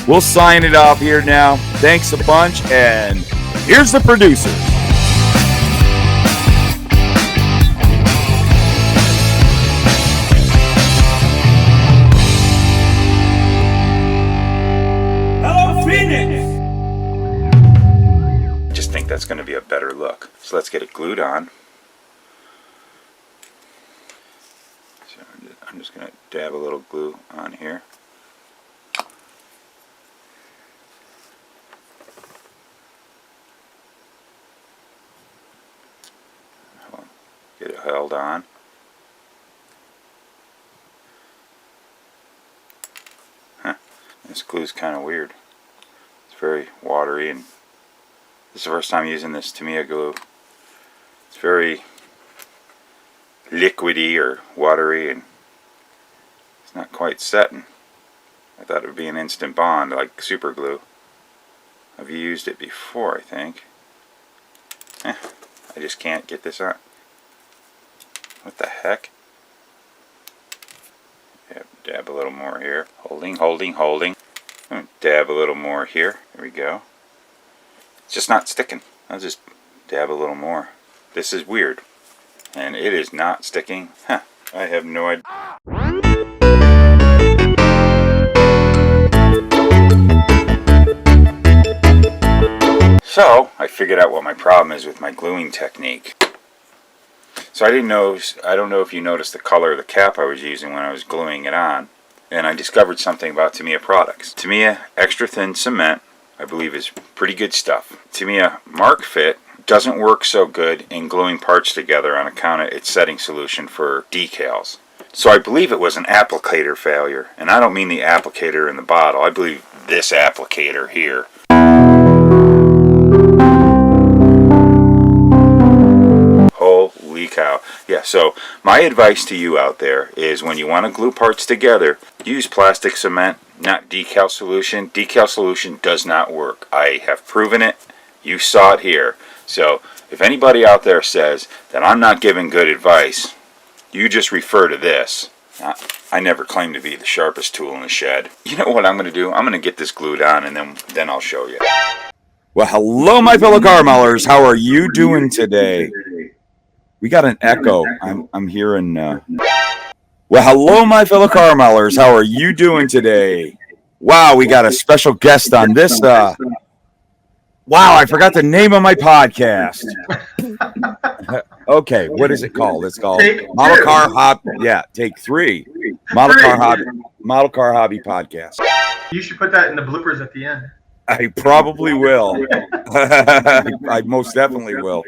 we'll sign it off here now. Thanks a bunch. And here's the producer. Hello, Phoenix. I just think that's going to be a better look. So let's get it glued on. I'm just going to dab a little glue on here. Get it held on. This glue is kind of weird. It's very watery, and this is the first time using this Tamiya glue. It's very liquidy or watery, and it's not quite setting. I thought it would be an instant bond like super glue. I've used it before, I think. I just can't get this on. What the heck? Dab a little more here. Holding. Dab a little more here. There we go. It's just not sticking. I'll just dab a little more. This is weird. And it is not sticking. I have no idea. So, I figured out what my problem is with my gluing technique. So I don't know if you noticed the color of the cap I was using when I was gluing it on. And I discovered something about Tamiya products. Tamiya extra thin cement, I believe, is pretty good stuff. Tamiya Mark Fit doesn't work so good in gluing parts together on account of its setting solution for decals. So I believe it was an applicator failure. And I don't mean the applicator in the bottle. I believe this applicator here. Holy cow. Yeah, so My advice to you out there is when you want to glue parts together, use plastic cement, not decal solution. Decal solution does not work. I have proven it. You saw it here. So if anybody out there says that I'm not giving good advice, you just refer to this. I never claim to be the sharpest tool in the shed. You know what I'm going to do? I'm going to get this glued on and then I'll show you. Well, hello, my fellow caramellers. How are you doing today? We got an echo. I'm hearing. Well, hello, my fellow caramellers. How are you doing today? Wow, we got a special guest on this. Wow, I forgot the name of my podcast. Okay, what is it called? It's called Model Car Hobby. Yeah, take 3. Model Car Hobby Podcast. You should put that in the bloopers at the end. I probably will. I most definitely will.